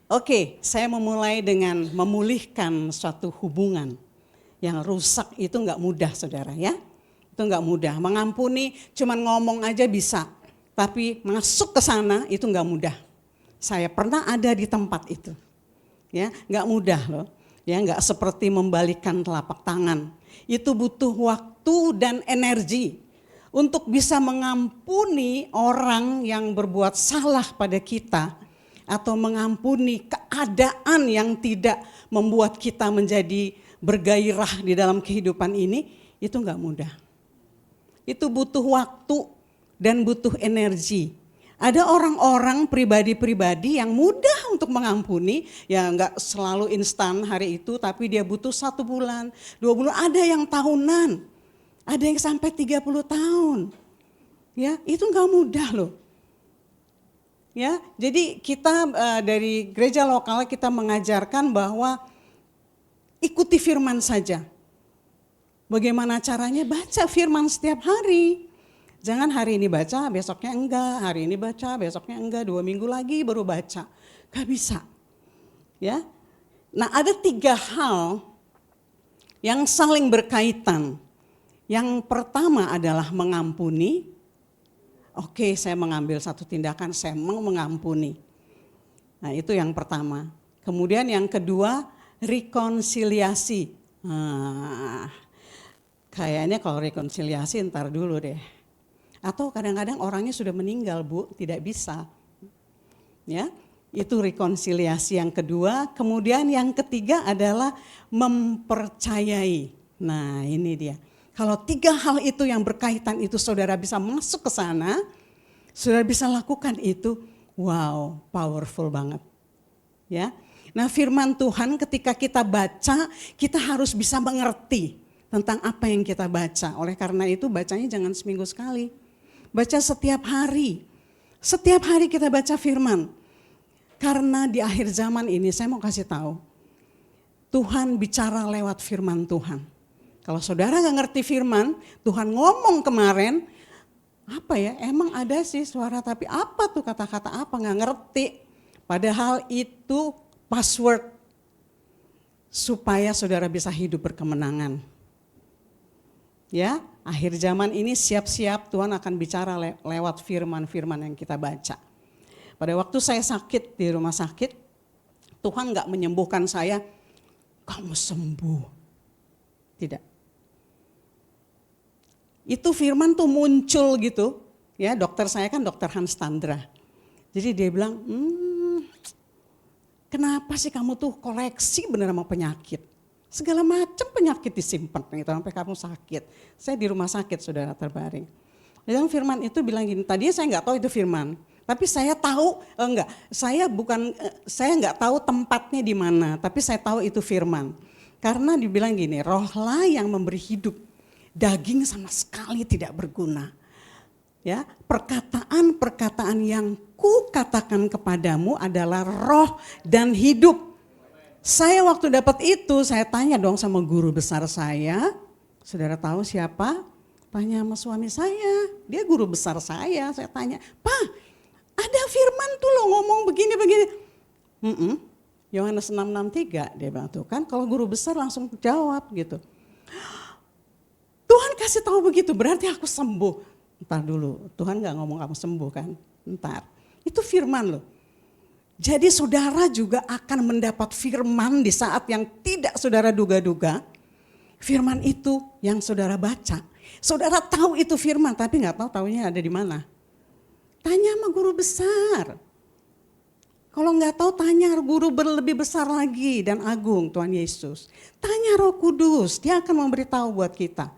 Oke, saya memulai dengan memulihkan suatu hubungan yang rusak. Itu nggak mudah, saudara ya. Itu nggak mudah. Mengampuni cuman ngomong aja bisa, tapi masuk ke sana itu nggak mudah. Saya pernah ada di tempat itu, ya nggak mudah loh. Ya nggak seperti membalikan telapak tangan. Itu butuh waktu dan energi untuk bisa mengampuni orang yang berbuat salah pada kita, atau mengampuni keadaan yang tidak membuat kita menjadi bergairah di dalam kehidupan ini, itu enggak mudah. Itu butuh waktu dan butuh energi. Ada orang-orang pribadi-pribadi yang mudah untuk mengampuni, ya enggak selalu instan hari itu, tapi dia butuh 1 bulan, 2 bulan, ada yang tahunan, ada yang sampai 30 tahun. Ya, itu enggak mudah loh. Ya, jadi kita dari gereja lokal kita mengajarkan bahwa ikuti firman saja. Bagaimana caranya? Baca firman setiap hari. Jangan hari ini baca, besoknya enggak, hari ini baca, besoknya enggak, 2 minggu lagi baru baca. Gak bisa. Ya. Nah, ada 3 hal yang saling berkaitan. Yang pertama adalah mengampuni. Oke, saya mengambil satu tindakan, saya mengampuni. Nah, itu yang pertama. Kemudian yang kedua, rekonsiliasi. Nah, kayaknya kalau rekonsiliasi ntar dulu deh. Atau kadang-kadang orangnya sudah meninggal, Bu, tidak bisa. Ya, itu rekonsiliasi yang kedua. Kemudian yang ketiga adalah mempercayai. Nah, ini dia. Kalau 3 hal itu yang berkaitan itu saudara bisa masuk ke sana, saudara bisa lakukan itu, wow, powerful banget. Ya. Nah, firman Tuhan ketika kita baca, kita harus bisa mengerti tentang apa yang kita baca. Oleh karena itu bacanya jangan seminggu sekali. Baca setiap hari. Setiap hari kita baca firman. Karena di akhir zaman ini saya mau kasih tahu, Tuhan bicara lewat firman Tuhan. Kalau saudara gak ngerti firman, Tuhan ngomong kemarin, apa ya, emang ada sih suara tapi apa tuh kata-kata apa, gak ngerti. Padahal itu password supaya saudara bisa hidup berkemenangan. Ya, akhir zaman ini siap-siap Tuhan akan bicara lewat firman-firman yang kita baca. Pada waktu saya sakit di rumah sakit, Tuhan gak menyembuhkan saya, kamu sembuh. Tidak. Itu firman tuh muncul gitu, ya dokter saya kan dokter Hans Tandra. Jadi dia bilang, kenapa sih kamu tuh koleksi bener sama penyakit? Segala macam penyakit disimpan gitu sampai kamu sakit. Saya di rumah sakit saudara terbaring. Dan firman itu bilang gini, tadinya saya nggak tahu itu firman. Tapi saya tahu, saya nggak tahu tempatnya di mana, tapi saya tahu itu firman. Karena dibilang gini, rohlah yang memberi hidup, daging sama sekali tidak berguna. Ya, perkataan-perkataan yang ku katakan kepadamu adalah roh dan hidup. Saya waktu dapat itu, saya tanya dong sama guru besar saya. Saudara tahu siapa? Tanya sama suami saya, dia guru besar saya tanya, Pak, ada firman tuh lo ngomong begini-begini. Yohanes 6:63 dia bilang tuh kan, kalau guru besar langsung jawab gitu. Tuhan kasih tahu begitu, berarti aku sembuh. Entar dulu, Tuhan gak ngomong kamu sembuh kan, entar. Itu firman loh. Jadi saudara juga akan mendapat firman di saat yang tidak saudara duga-duga. Firman itu yang saudara baca. Saudara tahu itu firman tapi gak tahu taunya ada di mana. Tanya sama guru besar. Kalau gak tahu tanya guru lebih besar lagi dan agung Tuhan Yesus. Tanya Roh Kudus, dia akan memberitahu buat kita.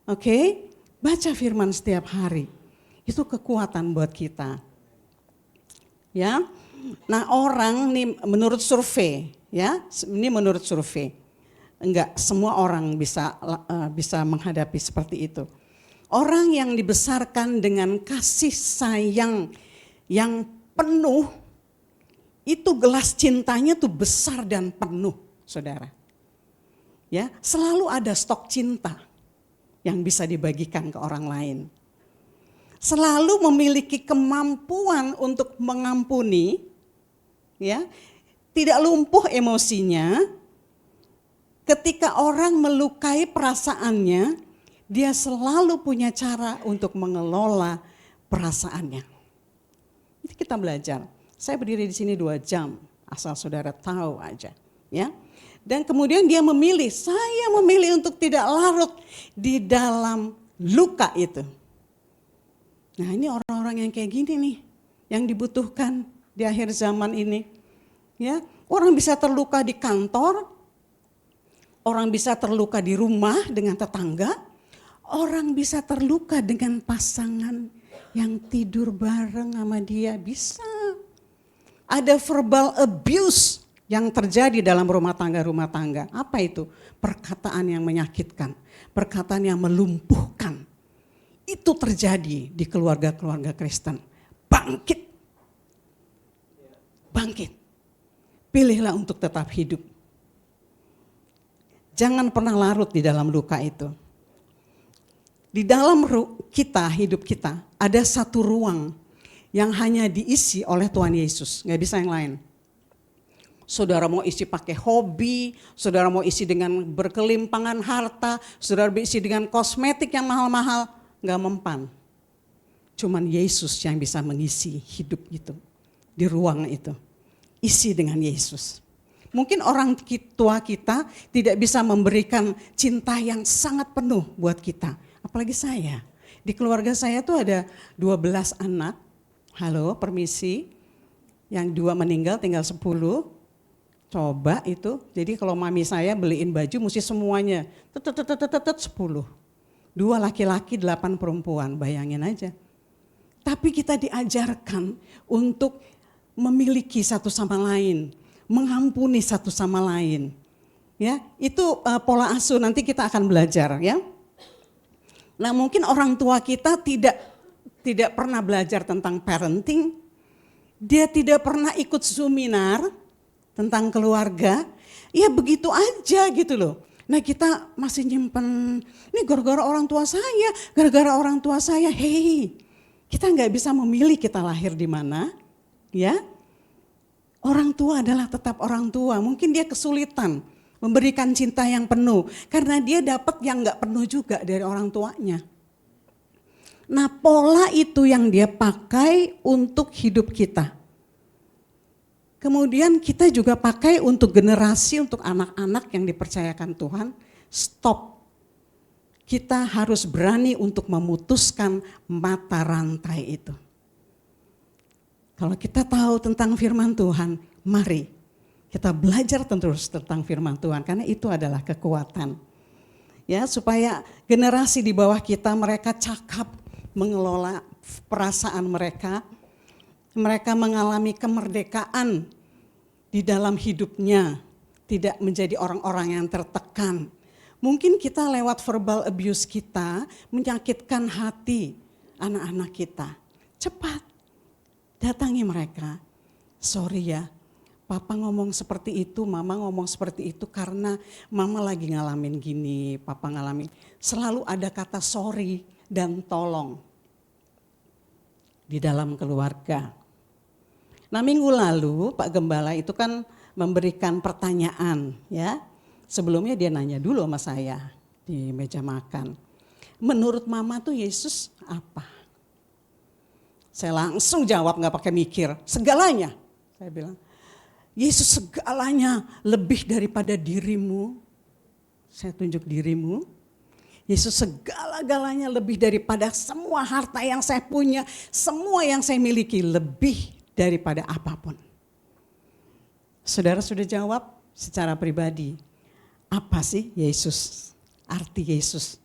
Oke, baca firman setiap hari. Itu kekuatan buat kita. Ya. Nah, orang nih menurut survei, ya, ini menurut survei. Enggak semua orang bisa menghadapi seperti itu. Orang yang dibesarkan dengan kasih sayang yang penuh, itu gelas cintanya tuh besar dan penuh, saudara. Ya, selalu ada stok cinta yang bisa dibagikan ke orang lain. Selalu memiliki kemampuan untuk mengampuni, ya, tidak lumpuh emosinya. Ketika orang melukai perasaannya, dia selalu punya cara untuk mengelola perasaannya. Nanti kita belajar. Saya berdiri di sini 2 jam, asal saudara tahu aja, ya. Dan kemudian dia memilih, saya memilih untuk tidak larut di dalam luka itu. Nah, ini orang-orang yang kayak gini nih, yang dibutuhkan di akhir zaman ini. Ya, orang bisa terluka di kantor, orang bisa terluka di rumah dengan tetangga, orang bisa terluka dengan pasangan yang tidur bareng sama dia, bisa. Ada verbal abuse yang terjadi dalam rumah tangga. Apa itu? Perkataan yang menyakitkan, perkataan yang melumpuhkan. Itu terjadi di keluarga-keluarga Kristen. Bangkit. Bangkit. Pilihlah untuk tetap hidup. Jangan pernah larut di dalam luka itu. Di dalam hidup kita, ada satu ruang yang hanya diisi oleh Tuhan Yesus, gak bisa yang lain. Saudara mau isi pakai hobi, saudara mau isi dengan berkelimpangan harta, saudara isi dengan kosmetik yang mahal-mahal, gak mempan. Cuman Yesus yang bisa mengisi hidup itu, di ruang itu. Isi dengan Yesus. Mungkin orang tua kita tidak bisa memberikan cinta yang sangat penuh buat kita. Apalagi saya. Di keluarga saya tuh ada 12 anak. Halo, permisi. Yang 2 meninggal, tinggal 10. Coba itu. Jadi kalau mami saya beliin baju mesti semuanya. 10. 2 laki-laki, 8 perempuan. Bayangin aja. Tapi kita diajarkan untuk memiliki satu sama lain. Mengampuni satu sama lain. Ya, itu pola asuh, nanti kita akan belajar, ya. Nah, mungkin orang tua kita tidak pernah belajar tentang parenting. Dia tidak pernah ikut seminar tentang keluarga. Ya begitu aja gitu loh. Nah, kita masih nyimpen, ini gara-gara orang tua saya, gara-gara orang tua saya. Hei, kita nggak bisa memilih kita lahir di mana, ya. Orang tua adalah tetap orang tua. Mungkin dia kesulitan memberikan cinta yang penuh. Karena dia dapat yang gak penuh juga dari orang tuanya. Nah, pola itu yang dia pakai untuk hidup kita. Kemudian kita juga pakai untuk generasi, untuk anak-anak yang dipercayakan Tuhan. Stop. Kita harus berani untuk memutuskan mata rantai itu. Kalau kita tahu tentang firman Tuhan, mari kita belajar terus tentang firman Tuhan, karena itu adalah kekuatan. Ya, supaya generasi di bawah kita, mereka cakap mengelola perasaan mereka. Mereka mengalami kemerdekaan di dalam hidupnya, tidak menjadi orang-orang yang tertekan. Mungkin kita lewat verbal abuse kita menyakitkan hati anak-anak kita. Cepat datangi mereka. Sorry ya, Papa ngomong seperti itu, Mama ngomong seperti itu karena Mama lagi ngalamin gini, Papa ngalamin. Selalu ada kata sorry dan tolong di dalam keluarga. Nah, minggu lalu Pak Gembala itu kan memberikan pertanyaan, ya. Sebelumnya dia nanya dulu sama saya di meja makan. Menurut Mama tuh Yesus apa? Saya langsung jawab gak pakai mikir, segalanya. Saya bilang, Yesus segalanya lebih daripada dirimu. Saya tunjuk dirimu. Yesus segala-galanya lebih daripada semua harta yang saya punya, semua yang saya miliki, lebih daripada apapun. Saudara sudah jawab secara pribadi, apa sih Yesus? Arti Yesus.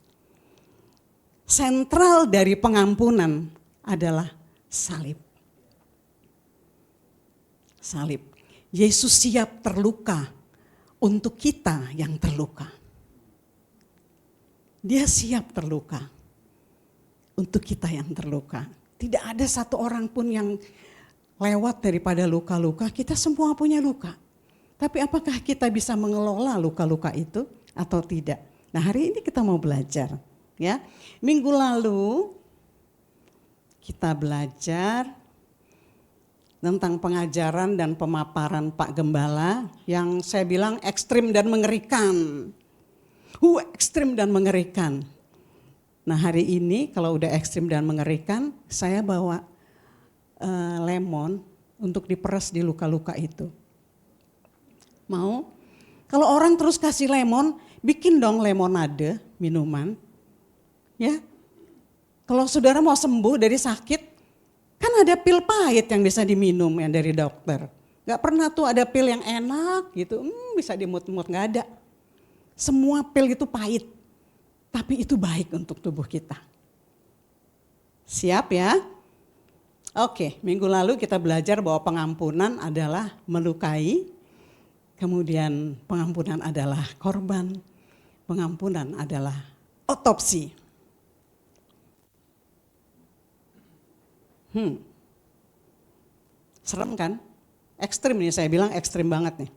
Sentral dari pengampunan adalah salib. Salib. Yesus siap terluka untuk kita yang terluka. Dia siap terluka untuk kita yang terluka. Tidak ada satu orang pun yang lewat daripada luka-luka. Kita semua punya luka. Tapi apakah kita bisa mengelola luka-luka itu atau tidak? Nah, hari ini kita mau belajar, ya. Minggu lalu kita belajar tentang pengajaran dan pemaparan Pak Gembala yang saya bilang ekstrim dan mengerikan. Ekstrim dan mengerikan. Nah hari ini kalau udah ekstrim dan mengerikan, saya bawa lemon untuk diperes di luka-luka itu. Mau? Kalau orang terus kasih lemon, bikin dong lemonade, minuman. Ya. Kalau saudara mau sembuh dari sakit, kan ada pil pahit yang bisa diminum yang dari dokter. Gak pernah tuh ada pil yang enak gitu, bisa dimut-mut, gak ada. Semua pil itu pahit, tapi itu baik untuk tubuh kita. Siap ya? Oke, minggu lalu kita belajar bahwa pengampunan adalah melukai, kemudian pengampunan adalah korban, pengampunan adalah otopsi. Serem kan? Ekstrim nih, saya bilang ekstrim banget nih.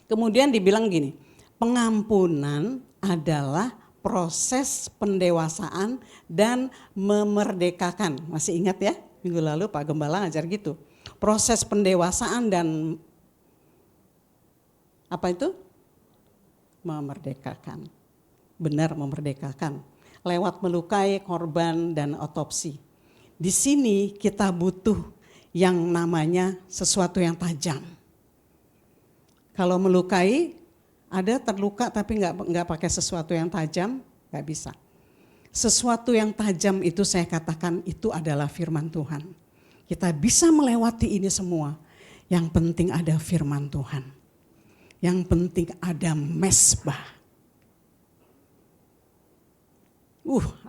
Kemudian dibilang gini, pengampunan adalah proses pendewasaan dan memerdekakan. Masih ingat ya? Minggu lalu Pak Gembala ngajar gitu. Proses pendewasaan dan apa itu? Memerdekakan. Benar, memerdekakan. Lewat melukai, korban, dan otopsi. Di sini kita butuh yang namanya sesuatu yang tajam. Kalau melukai, ada terluka tapi nggak pakai sesuatu yang tajam, nggak bisa. Sesuatu yang tajam itu saya katakan itu adalah firman Tuhan. Kita bisa melewati ini semua. Yang penting ada firman Tuhan. Yang penting ada mesbah.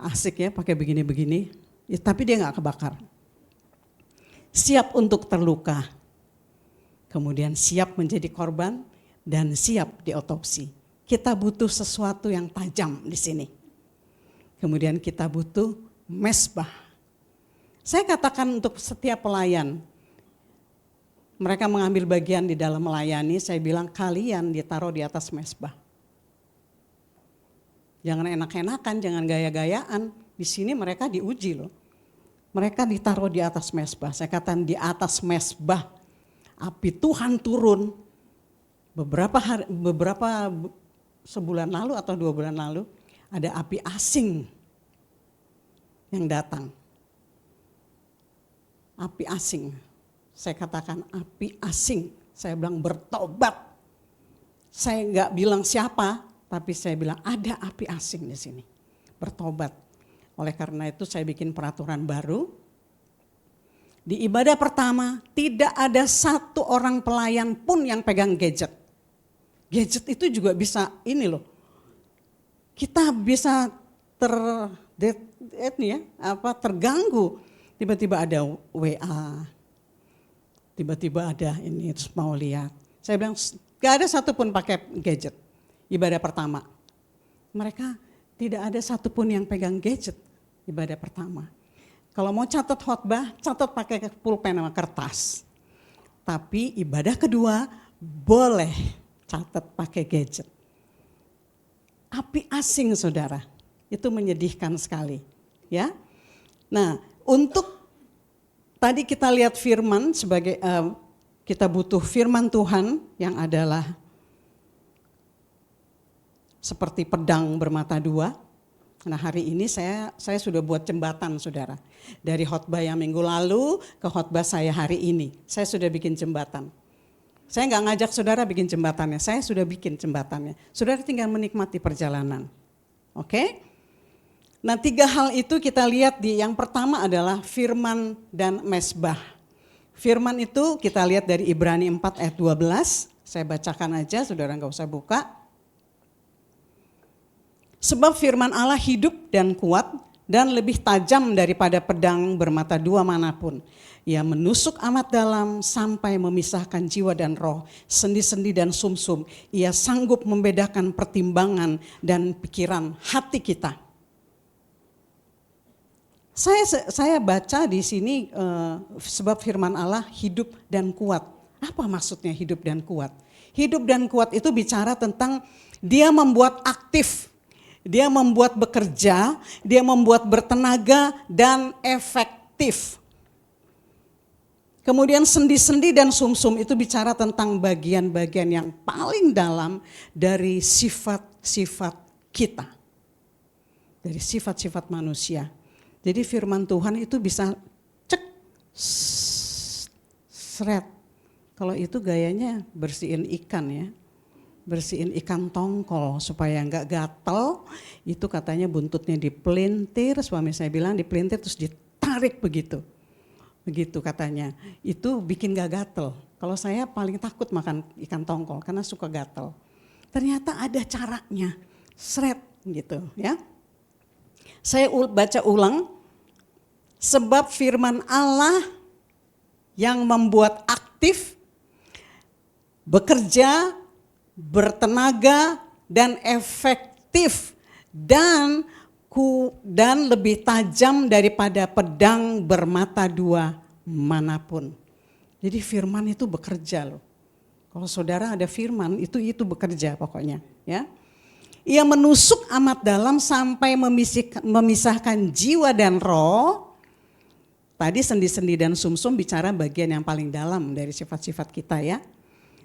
Asik ya pakai begini-begini. Ya, tapi dia gak kebakar. Siap untuk terluka. Kemudian siap menjadi korban dan siap diotopsi. Kita butuh sesuatu yang tajam di sini. Kemudian kita butuh mesbah. Saya katakan untuk setiap pelayan, mereka mengambil bagian di dalam melayani, saya bilang kalian ditaruh di atas mesbah. Jangan enak-enakan, jangan gaya-gayaan. Di sini mereka diuji loh. Mereka ditaruh di atas mesbah. Saya katakan di atas mesbah api Tuhan turun. Beberapa sebulan lalu atau 2 bulan lalu ada api asing yang datang. Api asing. Saya katakan api asing. Saya bilang bertobat. Saya enggak bilang siapa, tapi saya bilang ada api asing di sini. Bertobat. Oleh karena itu saya bikin peraturan baru. Di ibadah pertama tidak ada satu orang pelayan pun yang pegang gadget. Gadget itu juga bisa ini loh. Kita bisa terganggu. Tiba-tiba ada WA. Tiba-tiba ada ini terus mau lihat. Saya bilang gak ada satupun pakai gadget. Ibadah pertama. Mereka tidak ada satupun yang pegang gadget ibadah pertama. Kalau mau catat khotbah, catat pakai pulpen sama kertas. Tapi ibadah kedua boleh catat pakai gadget. Api asing saudara, itu menyedihkan sekali. Ya. Nah untuk tadi kita lihat firman sebagai kita butuh firman Tuhan yang adalah seperti pedang bermata dua. Nah hari ini saya sudah buat jembatan saudara. Dari khotbah yang minggu lalu ke khotbah saya hari ini. Saya sudah bikin jembatan. Saya nggak ngajak saudara bikin jembatannya, saya sudah bikin jembatannya. Saudara tinggal menikmati perjalanan. Oke? Nah 3 hal itu kita lihat di yang pertama adalah firman dan mesbah. Firman itu kita lihat dari Ibrani 4 ayat 12. Saya bacakan aja, saudara nggak usah buka. Sebab firman Allah hidup dan kuat dan lebih tajam daripada pedang bermata dua manapun. Ia menusuk amat dalam sampai memisahkan jiwa dan roh, sendi-sendi dan sumsum. Ia sanggup membedakan pertimbangan dan pikiran hati kita. Saya baca di sini sebab firman Allah hidup dan kuat. Apa maksudnya hidup dan kuat? Hidup dan kuat itu bicara tentang dia membuat aktif. Dia membuat bekerja, dia membuat bertenaga dan efektif. Kemudian sendi-sendi dan sumsum itu bicara tentang bagian-bagian yang paling dalam dari sifat-sifat kita. Dari sifat-sifat manusia. Jadi firman Tuhan itu bisa cek, seret. Kalau itu gayanya bersihin ikan ya. Bersihin ikan tongkol supaya enggak gatel. Itu katanya buntutnya dipelintir, suami saya bilang dipelintir terus ditarik begitu. Begitu katanya, itu bikin gak gatel. Kalau saya paling takut makan ikan tongkol karena suka gatel. Ternyata ada caranya, seret gitu ya. Saya baca ulang, sebab firman Allah yang membuat aktif, bekerja, bertenaga dan efektif dan lebih tajam daripada pedang bermata dua manapun. Jadi firman itu bekerja loh. Kalau saudara ada firman itu bekerja pokoknya ya. Ia menusuk amat dalam sampai memisahkan jiwa dan roh. Tadi sendi-sendi dan sumsum bicara bagian yang paling dalam dari sifat-sifat kita ya.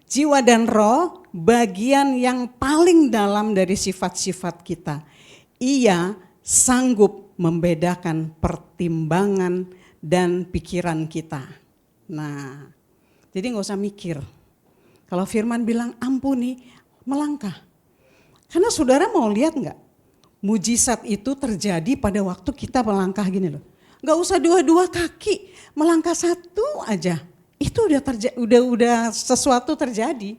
Jiwa dan roh bagian yang paling dalam dari sifat-sifat kita. Ia sanggup membedakan pertimbangan dan pikiran kita. Nah, jadi gak usah mikir. Kalau firman bilang ampuni, melangkah. Karena saudara mau lihat gak? Mujizat itu terjadi pada waktu kita melangkah gini loh. Gak usah dua-dua kaki, melangkah satu aja. Itu udah sesuatu terjadi.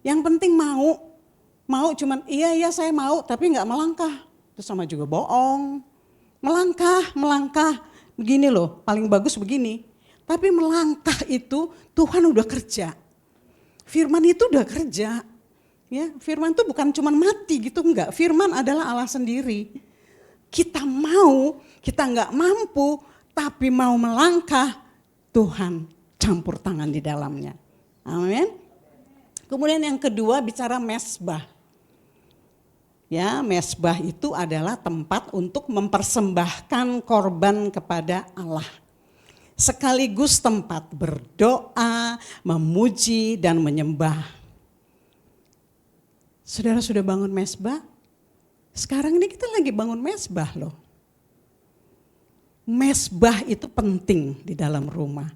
Yang penting mau cuman iya saya mau tapi gak melangkah. Itu sama juga bohong. Melangkah. Begini loh, paling bagus begini. Tapi melangkah itu Tuhan udah kerja. Firman itu udah kerja. Ya, firman itu bukan cuma mati gitu, enggak. Firman adalah Allah sendiri. Kita mau, kita enggak mampu, tapi mau melangkah, Tuhan campur tangan di dalamnya. Amin. Kemudian yang kedua bicara mesbah. Ya, mesbah itu adalah tempat untuk mempersembahkan korban kepada Allah. Sekaligus tempat berdoa, memuji dan menyembah. Saudara sudah bangun mesbah? Sekarang ini kita lagi bangun mesbah loh. Mesbah itu penting di dalam rumah.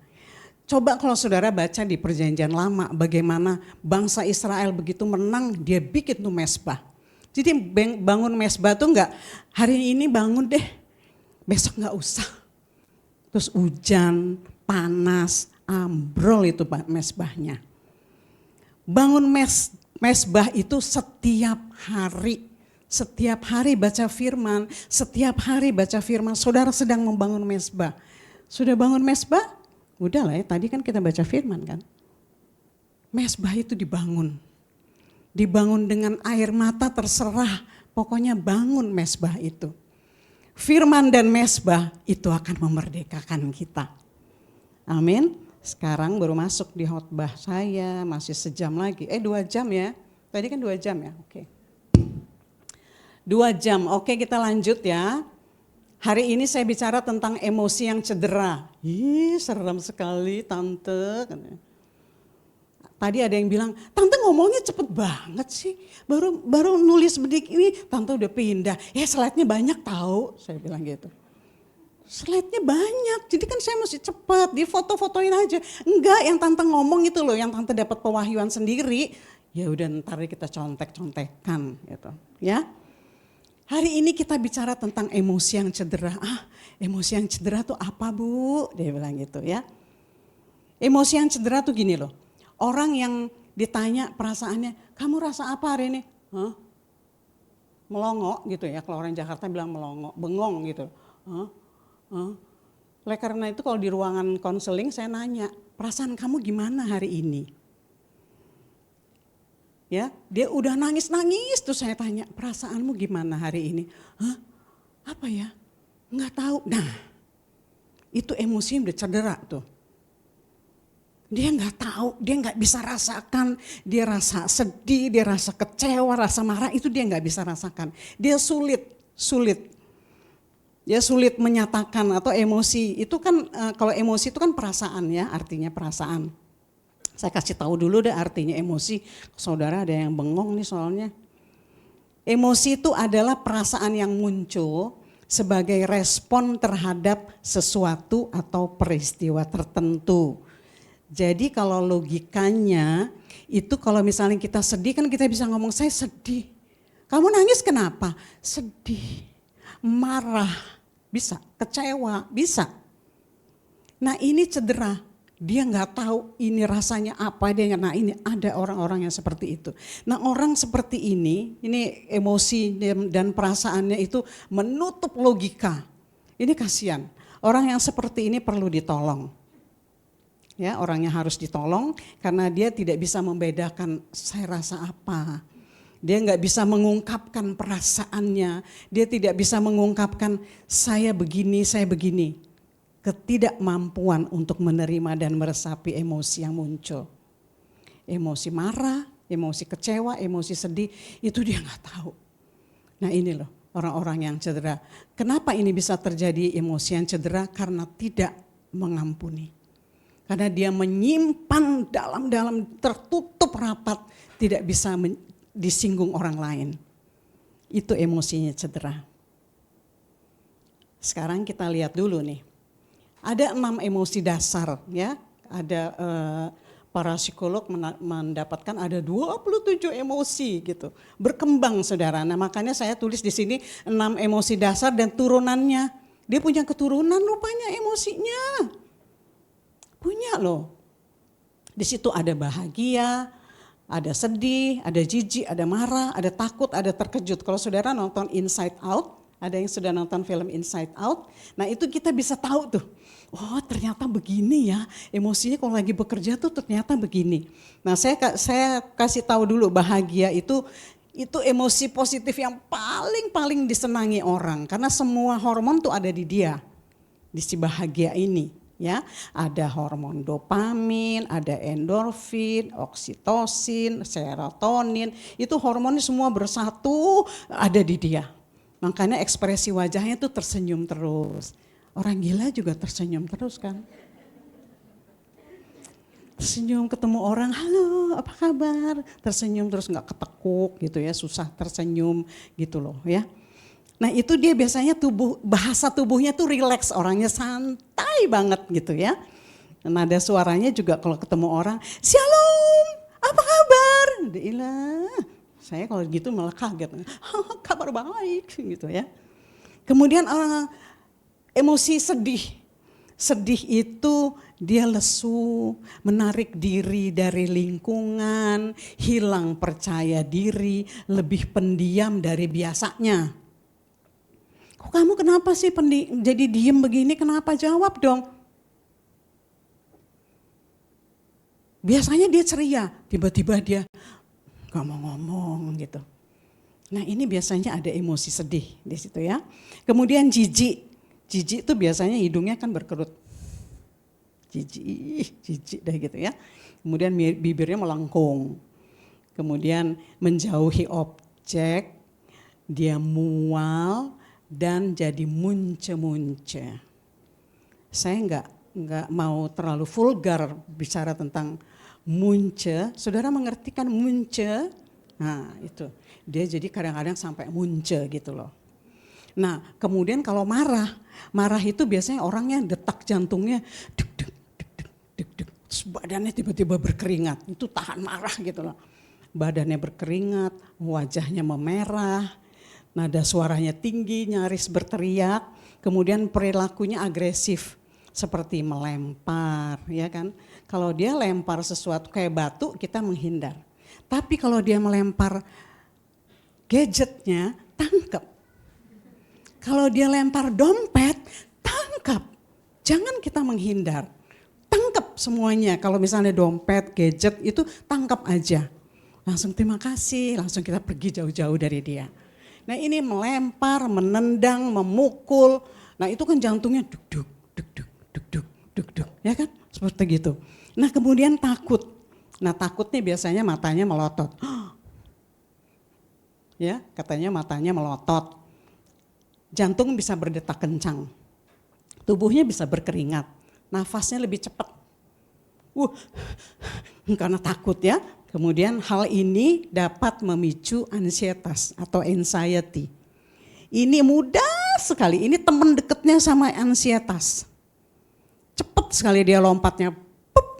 Coba kalau saudara baca di Perjanjian Lama bagaimana bangsa Israel begitu menang dia bikin tuh mesbah. Jadi bangun mesbah tuh enggak hari ini bangun deh, besok enggak usah. Terus hujan, panas, ambrol itu mesbahnya. Bangun mesbah itu setiap hari baca firman, saudara sedang membangun mesbah. Sudah bangun mesbah? Udah lah ya, tadi kan kita baca firman kan. Mesbah itu dibangun dengan air mata terserah, pokoknya bangun mesbah itu. Firman dan mesbah itu akan memerdekakan kita. Amin. Sekarang baru masuk di khotbah saya, masih sejam lagi. 2 jam ya, tadi kan 2 jam ya, oke. 2 jam, oke kita lanjut ya. Hari ini saya bicara tentang emosi yang cedera. Ih serem sekali tante. Tadi ada yang bilang, tante ngomongnya cepet banget sih. Baru nulis sedikit ini, tante udah pindah. Slide-nya banyak tahu, saya bilang gitu. Slide-nya banyak, jadi kan saya mesti cepet, di foto-fotoin aja. Enggak, yang tante ngomong itu loh, yang tante dapat pewahyuan sendiri. Ya udah ntar kita contek-contekan gitu ya. Hari ini kita bicara tentang emosi yang cedera. Emosi yang cedera tuh apa Bu? Dia bilang gitu ya. Emosi yang cedera tuh gini loh. Orang yang ditanya perasaannya, kamu rasa apa hari ini? Melongo gitu ya, kalau orang Jakarta bilang melongo, bengong gitu. Oleh karena itu kalau di ruangan konseling saya nanya, perasaan kamu gimana hari ini? Ya, dia udah nangis-nangis tuh saya tanya, perasaanmu gimana hari ini? Apa ya? Enggak tahu. Nah, itu emosi udah cedera tuh. Dia nggak tahu, dia nggak bisa rasakan, dia rasa sedih, dia rasa kecewa, rasa marah itu dia nggak bisa rasakan. Dia sulit. Dia sulit menyatakan atau emosi itu kan kalau emosi itu kan perasaan ya, artinya perasaan. Saya kasih tahu dulu deh artinya emosi. Saudara ada yang bengong nih soalnya. Emosi itu adalah perasaan yang muncul sebagai respon terhadap sesuatu atau peristiwa tertentu. Jadi kalau logikanya itu kalau misalnya kita sedih kan kita bisa ngomong saya sedih. Kamu nangis kenapa? Sedih. Marah, bisa, kecewa, bisa. Nah ini cedera, dia nggak tahu ini rasanya apa, nah ini ada orang-orang yang seperti itu. Nah orang seperti ini emosi dan perasaannya itu menutup logika. Ini kasihan, orang yang seperti ini perlu ditolong. Ya, orangnya harus ditolong karena dia tidak bisa membedakan saya rasa apa. Dia nggak bisa mengungkapkan perasaannya, dia tidak bisa mengungkapkan saya begini, saya begini. Ketidakmampuan untuk menerima dan meresapi emosi yang muncul. Emosi marah, emosi kecewa, emosi sedih, itu dia nggak tahu. Nah ini loh orang-orang yang cedera. Kenapa ini bisa terjadi emosi yang cedera? Karena tidak mengampuni. Karena dia menyimpan dalam tertutup rapat, tidak bisa disinggung orang lain. Itu emosinya cedera. Sekarang kita lihat dulu nih. Ada 6 emosi dasar ya. Ada para psikolog mendapatkan ada 27 emosi gitu. Berkembang saudara. Nah makanya saya tulis di sini 6 emosi dasar dan turunannya. Dia punya keturunan rupanya emosinya. Punya loh. Di situ ada bahagia, ada sedih, ada jijik, ada marah, ada takut, ada terkejut. Kalau saudara nonton Inside Out, ada yang sudah nonton film Inside Out, nah itu kita bisa tahu tuh, oh ternyata begini ya, emosinya kalau lagi bekerja tuh ternyata begini. Nah saya kasih tahu dulu bahagia itu emosi positif yang paling disenangi orang, karena semua hormon tuh ada di dia, di si bahagia ini. Ya, ada hormon dopamin, ada endorfin, oksitosin, serotonin, itu hormonnya semua bersatu ada di dia. Makanya ekspresi wajahnya tuh tersenyum terus. Orang gila juga tersenyum terus kan. Tersenyum ketemu orang, halo apa kabar? Tersenyum terus gak ketekuk gitu ya, susah tersenyum gitu loh ya. Nah itu dia biasanya bahasa tubuhnya tuh rileks, orangnya santai banget gitu ya. Nada suaranya juga kalau ketemu orang, shalom, apa kabar? Saya kalau gitu malah kaget, kabar baik gitu ya. Kemudian emosi sedih. Sedih itu dia lesu, menarik diri dari lingkungan, hilang percaya diri, lebih pendiam dari biasanya. Kok kamu kenapa sih jadi diem begini, kenapa jawab dong? Biasanya dia ceria, tiba-tiba dia gak mau ngomong gitu. Nah ini biasanya ada emosi sedih di situ ya. Kemudian jijik. Jijik itu biasanya hidungnya kan berkerut. Jijik deh gitu ya. Kemudian bibirnya melengkung. Kemudian menjauhi objek, dia mual, dan jadi munce-munce. Saya nggak mau terlalu vulgar bicara tentang munce. Saudara mengerti kan munce? Nah itu, dia jadi kadang-kadang sampai munce gitu loh. Nah kemudian kalau marah itu biasanya orangnya detak jantungnya deg-deg, terus badannya tiba-tiba berkeringat. Itu tahan marah gitu loh. Badannya berkeringat, wajahnya memerah. Nada suaranya tinggi, nyaris berteriak, kemudian perilakunya agresif seperti melempar, ya kan? Kalau dia lempar sesuatu kayak batu, kita menghindar. Tapi kalau dia melempar gadgetnya, tangkap. Kalau dia lempar dompet, tangkap. Jangan kita menghindar. Tangkap semuanya. Kalau misalnya dompet, gadget itu tangkap aja. Langsung terima kasih, langsung kita pergi jauh-jauh dari dia. Nah ini melempar, menendang, memukul. Nah itu kan jantungnya duk-duk, ya kan? Seperti gitu. Nah kemudian takut. Nah takutnya biasanya matanya melotot. Ya katanya matanya melotot. jantung bisa berdetak kencang, tubuhnya bisa berkeringat, nafasnya lebih cepat. Karena takut ya. Kemudian hal ini dapat memicu ansietas atau anxiety. Ini mudah sekali, ini teman dekatnya sama ansietas. Cepat sekali dia lompatnya,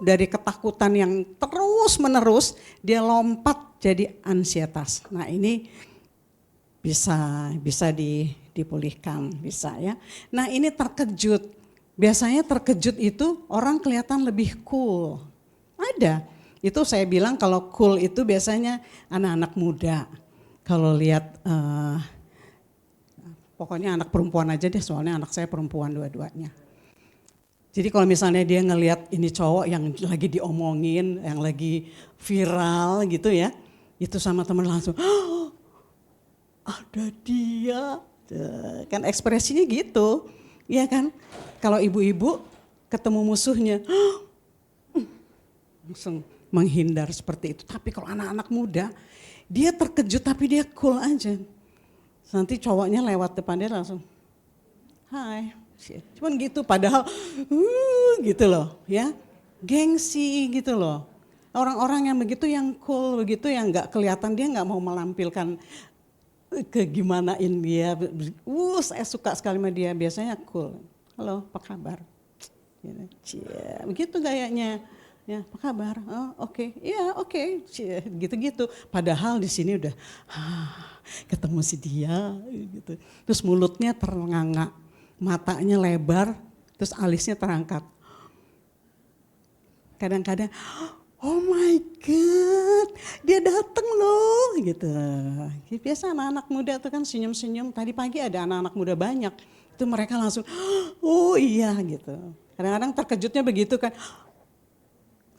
dari ketakutan yang terus menerus dia lompat jadi ansietas. Nah ini bisa dipulihkan, bisa ya. Nah ini terkejut. Biasanya terkejut itu orang kelihatan lebih cool. Ada. Itu saya bilang kalau cool itu biasanya anak-anak muda. Kalau lihat pokoknya anak perempuan aja deh, soalnya anak saya perempuan dua-duanya. Jadi kalau misalnya dia ngelihat ini cowok yang lagi diomongin, yang lagi viral gitu ya, itu sama teman langsung, oh, ada dia. Kan ekspresinya gitu, ya kan? Kalau ibu-ibu ketemu musuhnya, langsung menghindar seperti itu. Tapi kalau anak-anak muda, dia terkejut tapi dia cool aja. Nanti cowoknya lewat depan dia langsung, hai, cuman gitu. Padahal gitu loh, ya, gengsi gitu loh. Orang-orang yang begitu, yang cool begitu, yang nggak kelihatan, dia nggak mau melampilkan kegimanain dia. Saya suka sekali sama dia, biasanya cool. Halo, apa kabar? Begitu gayanya. Ya, apa kabar? Oh, oke. Iya, oke. Gitu-gitu. Padahal di sini udah ketemu si dia gitu. Terus mulutnya ternganga, matanya lebar, terus alisnya terangkat. Kadang-kadang, oh my God, dia datang loh gitu. Biasa anak-anak muda tuh kan senyum-senyum. Tadi pagi ada anak-anak muda banyak. Itu mereka langsung, oh iya gitu. Kadang-kadang terkejutnya begitu kan.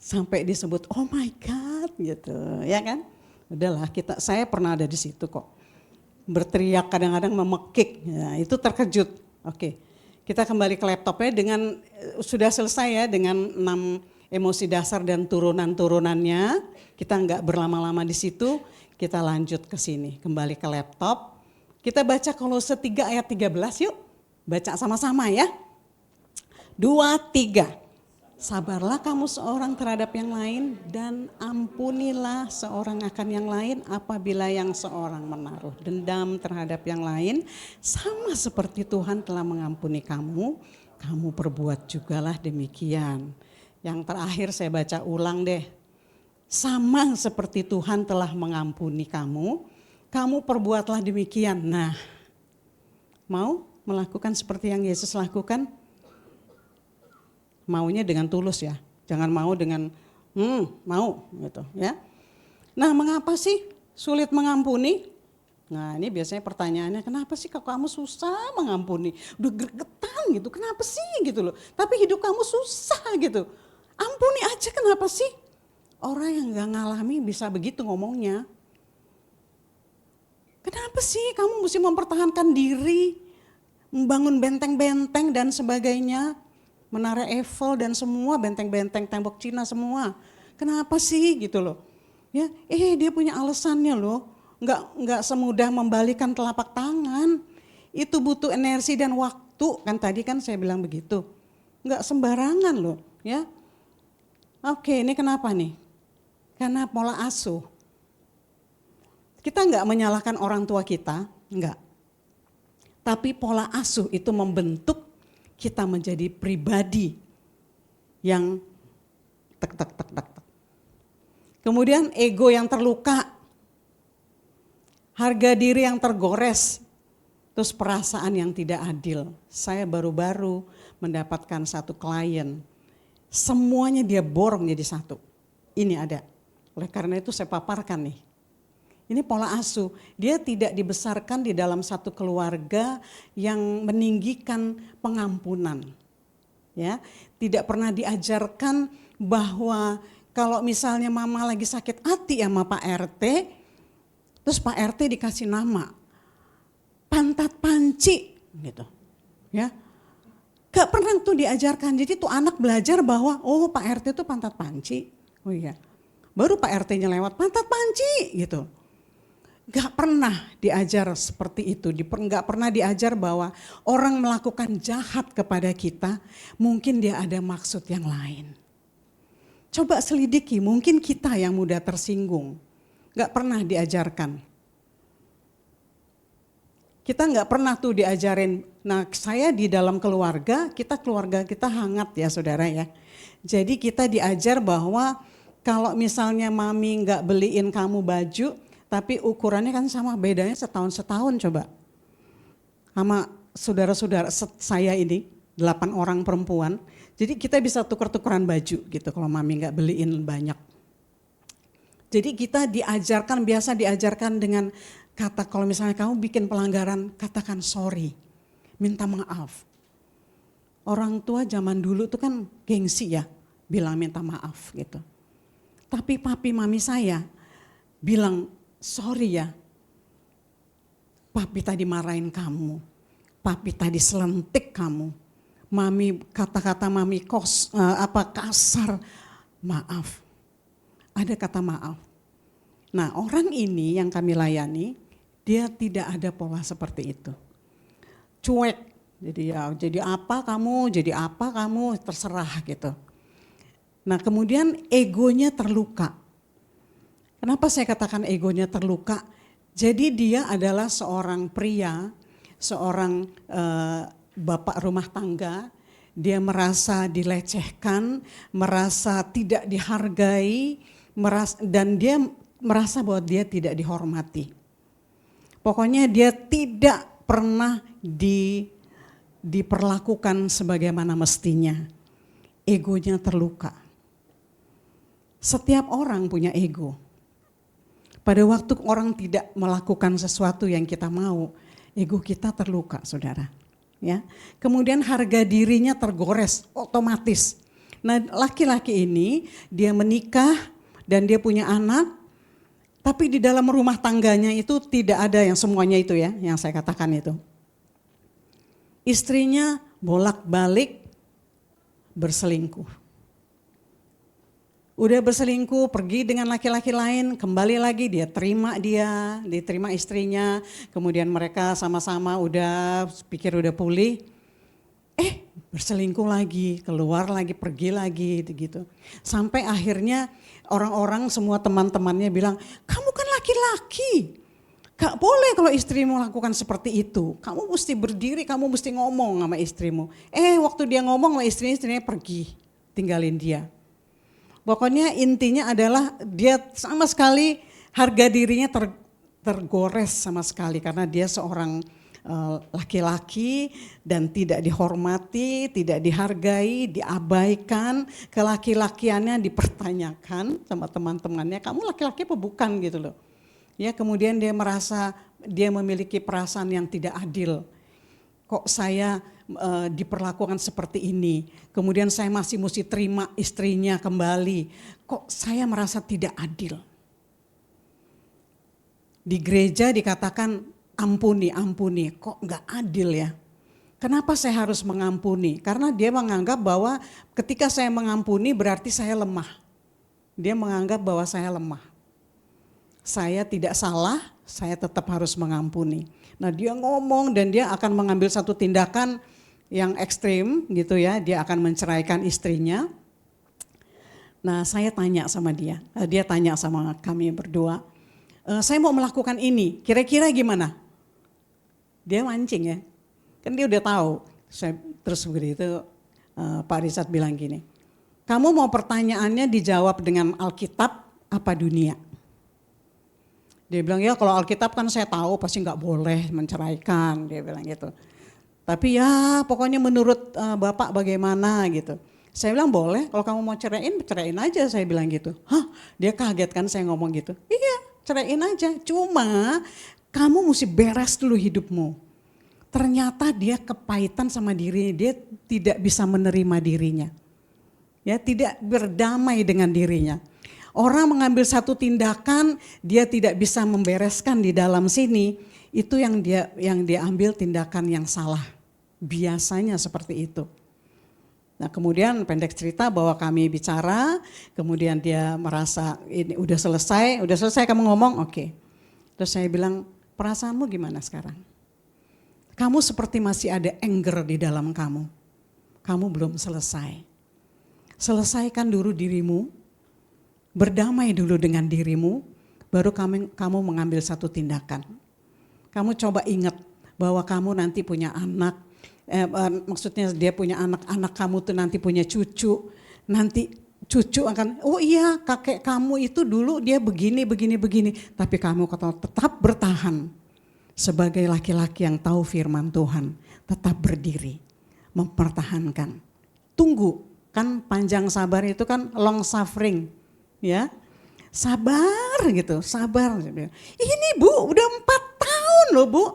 Sampai disebut, oh my God gitu, ya kan? Udahlah, saya pernah ada di situ kok. Berteriak, kadang-kadang memekik, ya, itu terkejut. Oke, kita kembali ke laptopnya dengan, sudah selesai ya dengan 6 emosi dasar dan turunan-turunannya. Kita enggak berlama-lama di situ, kita lanjut ke sini, kembali ke laptop. Kita baca Kolose 3 ayat 13 yuk, baca sama-sama ya. 2, 3. Sabarlah kamu seorang terhadap yang lain dan ampunilah seorang akan yang lain apabila yang seorang menaruh dendam terhadap yang lain. Sama seperti Tuhan telah mengampuni kamu, kamu perbuat jugalah demikian. Yang terakhir saya baca ulang deh. Sama seperti Tuhan telah mengampuni kamu, kamu perbuatlah demikian. Nah, mau melakukan seperti yang Yesus lakukan? Maunya dengan tulus ya, jangan mau dengan mau gitu ya. Nah mengapa sih sulit mengampuni? Nah ini biasanya pertanyaannya, kenapa sih kalau kamu susah mengampuni? Udah gregetan gitu, kenapa sih gitu loh. Tapi hidup kamu susah gitu, ampuni aja kenapa sih? Orang yang gak ngalami bisa begitu ngomongnya. Kenapa sih kamu mesti mempertahankan diri, membangun benteng-benteng dan sebagainya. Menara Eiffel dan semua benteng-benteng tembok Cina semua. Kenapa sih gitu loh. Ya, dia punya alasannya loh. Enggak semudah membalikan telapak tangan. Itu butuh energi dan waktu. Kan tadi kan saya bilang begitu. Enggak sembarangan loh, ya. Oke, ini kenapa nih? Karena pola asuh. Kita enggak menyalahkan orang tua kita, enggak. Tapi pola asuh itu membentuk kita menjadi pribadi yang tek. Kemudian ego yang terluka, harga diri yang tergores, terus perasaan yang tidak adil. Saya baru-baru mendapatkan satu klien, semuanya dia borong jadi satu. Ini ada, oleh karena itu saya paparkan nih. Ini pola asuh, dia tidak dibesarkan di dalam satu keluarga yang meninggikan pengampunan. Ya, tidak pernah diajarkan bahwa kalau misalnya mama lagi sakit hati sama Pak RT, terus Pak RT dikasih nama pantat panci gitu. Ya. Gak pernah tuh diajarkan. Jadi tuh anak belajar bahwa oh Pak RT itu pantat panci. Oh iya. Baru Pak RT-nya lewat pantat panci gitu. Gak pernah diajar seperti itu, gak pernah diajar bahwa orang melakukan jahat kepada kita, mungkin dia ada maksud yang lain. Coba selidiki, mungkin kita yang mudah tersinggung, gak pernah diajarkan. Kita gak pernah tuh diajarin, nah saya di dalam keluarga kita hangat ya saudara ya. Jadi kita diajar bahwa kalau misalnya mami gak beliin kamu baju, tapi ukurannya kan sama, bedanya setahun coba. Sama saudara-saudara saya ini, 8 orang perempuan. Jadi kita bisa tuker-tukeran baju gitu kalau mami gak beliin banyak. Jadi kita biasa diajarkan dengan kata kalau misalnya kamu bikin pelanggaran, katakan sorry, minta maaf. Orang tua zaman dulu tuh kan gengsi ya, bilang minta maaf gitu. Tapi papi mami saya bilang, sorry ya, papi tadi marahin kamu, papi tadi selentik kamu, mami kata-kata mami kasar, maaf. Ada kata maaf. Nah orang ini yang kami layani, dia tidak ada pola seperti itu. Cuek, jadi apa kamu, terserah gitu. Nah kemudian egonya terluka. Kenapa saya katakan egonya terluka? Jadi dia adalah seorang pria, seorang bapak rumah tangga, dia merasa dilecehkan, merasa tidak dihargai, dan dia merasa bahwa dia tidak dihormati. Pokoknya dia tidak pernah diperlakukan sebagaimana mestinya. Egonya terluka. Setiap orang punya ego. Pada waktu orang tidak melakukan sesuatu yang kita mau, ego kita terluka, saudara. Ya, kemudian harga dirinya tergores otomatis. Nah, laki-laki ini dia menikah dan dia punya anak, tapi di dalam rumah tangganya itu tidak ada yang semuanya itu ya, yang saya katakan itu. Istrinya bolak-balik berselingkuh. Udah berselingkuh, pergi dengan laki-laki lain, kembali lagi diterima istrinya, kemudian mereka sama-sama udah pikir udah pulih, berselingkuh lagi, keluar lagi, pergi lagi gitu. Sampai akhirnya orang-orang semua teman-temannya bilang, kamu kan laki-laki, gak boleh kalau istrimu lakukan seperti itu, kamu mesti berdiri, kamu mesti ngomong sama istrimu. Waktu dia ngomong sama istrinya pergi, tinggalin dia. Pokoknya intinya adalah dia sama sekali harga dirinya tergores sama sekali karena dia seorang laki-laki dan tidak dihormati, tidak dihargai, diabaikan, kelaki-lakiannya dipertanyakan sama teman-temannya, kamu laki-laki apa bukan gitu loh. Ya, kemudian dia merasa dia memiliki perasaan yang tidak adil. Kok saya diperlakukan seperti ini, kemudian saya masih mesti terima istrinya kembali, kok saya merasa tidak adil. Di gereja dikatakan ampuni, kok gak adil ya. Kenapa saya harus mengampuni? Karena dia menganggap bahwa ketika saya mengampuni berarti saya lemah. Dia menganggap bahwa saya lemah. Saya tidak salah, saya tetap harus mengampuni. Nah dia ngomong dan dia akan mengambil satu tindakan yang ekstrim gitu ya, dia akan menceraikan istrinya. Nah saya tanya sama dia tanya sama kami berdua, saya mau melakukan ini, kira-kira gimana? Dia mancing ya, kan dia udah tahu. Terus begitu Pak Richard bilang gini, kamu mau pertanyaannya dijawab dengan Alkitab apa dunia? Dia bilang ya kalau Alkitab kan saya tahu pasti nggak boleh menceraikan, dia bilang gitu. Tapi ya pokoknya menurut Bapak bagaimana gitu. Saya bilang boleh, kalau kamu mau ceraiin aja, saya bilang gitu. Hah, dia kaget kan saya ngomong gitu. Iya, ceraiin aja, cuma kamu mesti beres dulu hidupmu. Ternyata dia kepahitan sama dirinya, dia tidak bisa menerima dirinya. Ya, tidak berdamai dengan dirinya. Orang mengambil satu tindakan, dia tidak bisa membereskan di dalam sini, itu yang dia ambil tindakan yang salah. Biasanya seperti itu. Nah kemudian pendek cerita bahwa kami bicara, kemudian dia merasa ini udah selesai kamu ngomong, oke. Terus saya bilang, perasaanmu gimana sekarang? Kamu seperti masih ada anger di dalam kamu. Kamu belum selesai. Selesaikan dulu dirimu, berdamai dulu dengan dirimu, baru kamu mengambil satu tindakan. Kamu coba ingat bahwa kamu nanti punya anak, maksudnya dia punya anak kamu tuh nanti punya cucu, nanti cucu akan, oh iya kakek kamu itu dulu dia begini, tapi kamu tetap bertahan sebagai laki-laki yang tahu firman Tuhan, tetap berdiri, mempertahankan. Tunggu, kan panjang sabar itu kan long suffering, ya. Sabar gitu, sabar. Ini Bu udah 4 tahun loh Bu.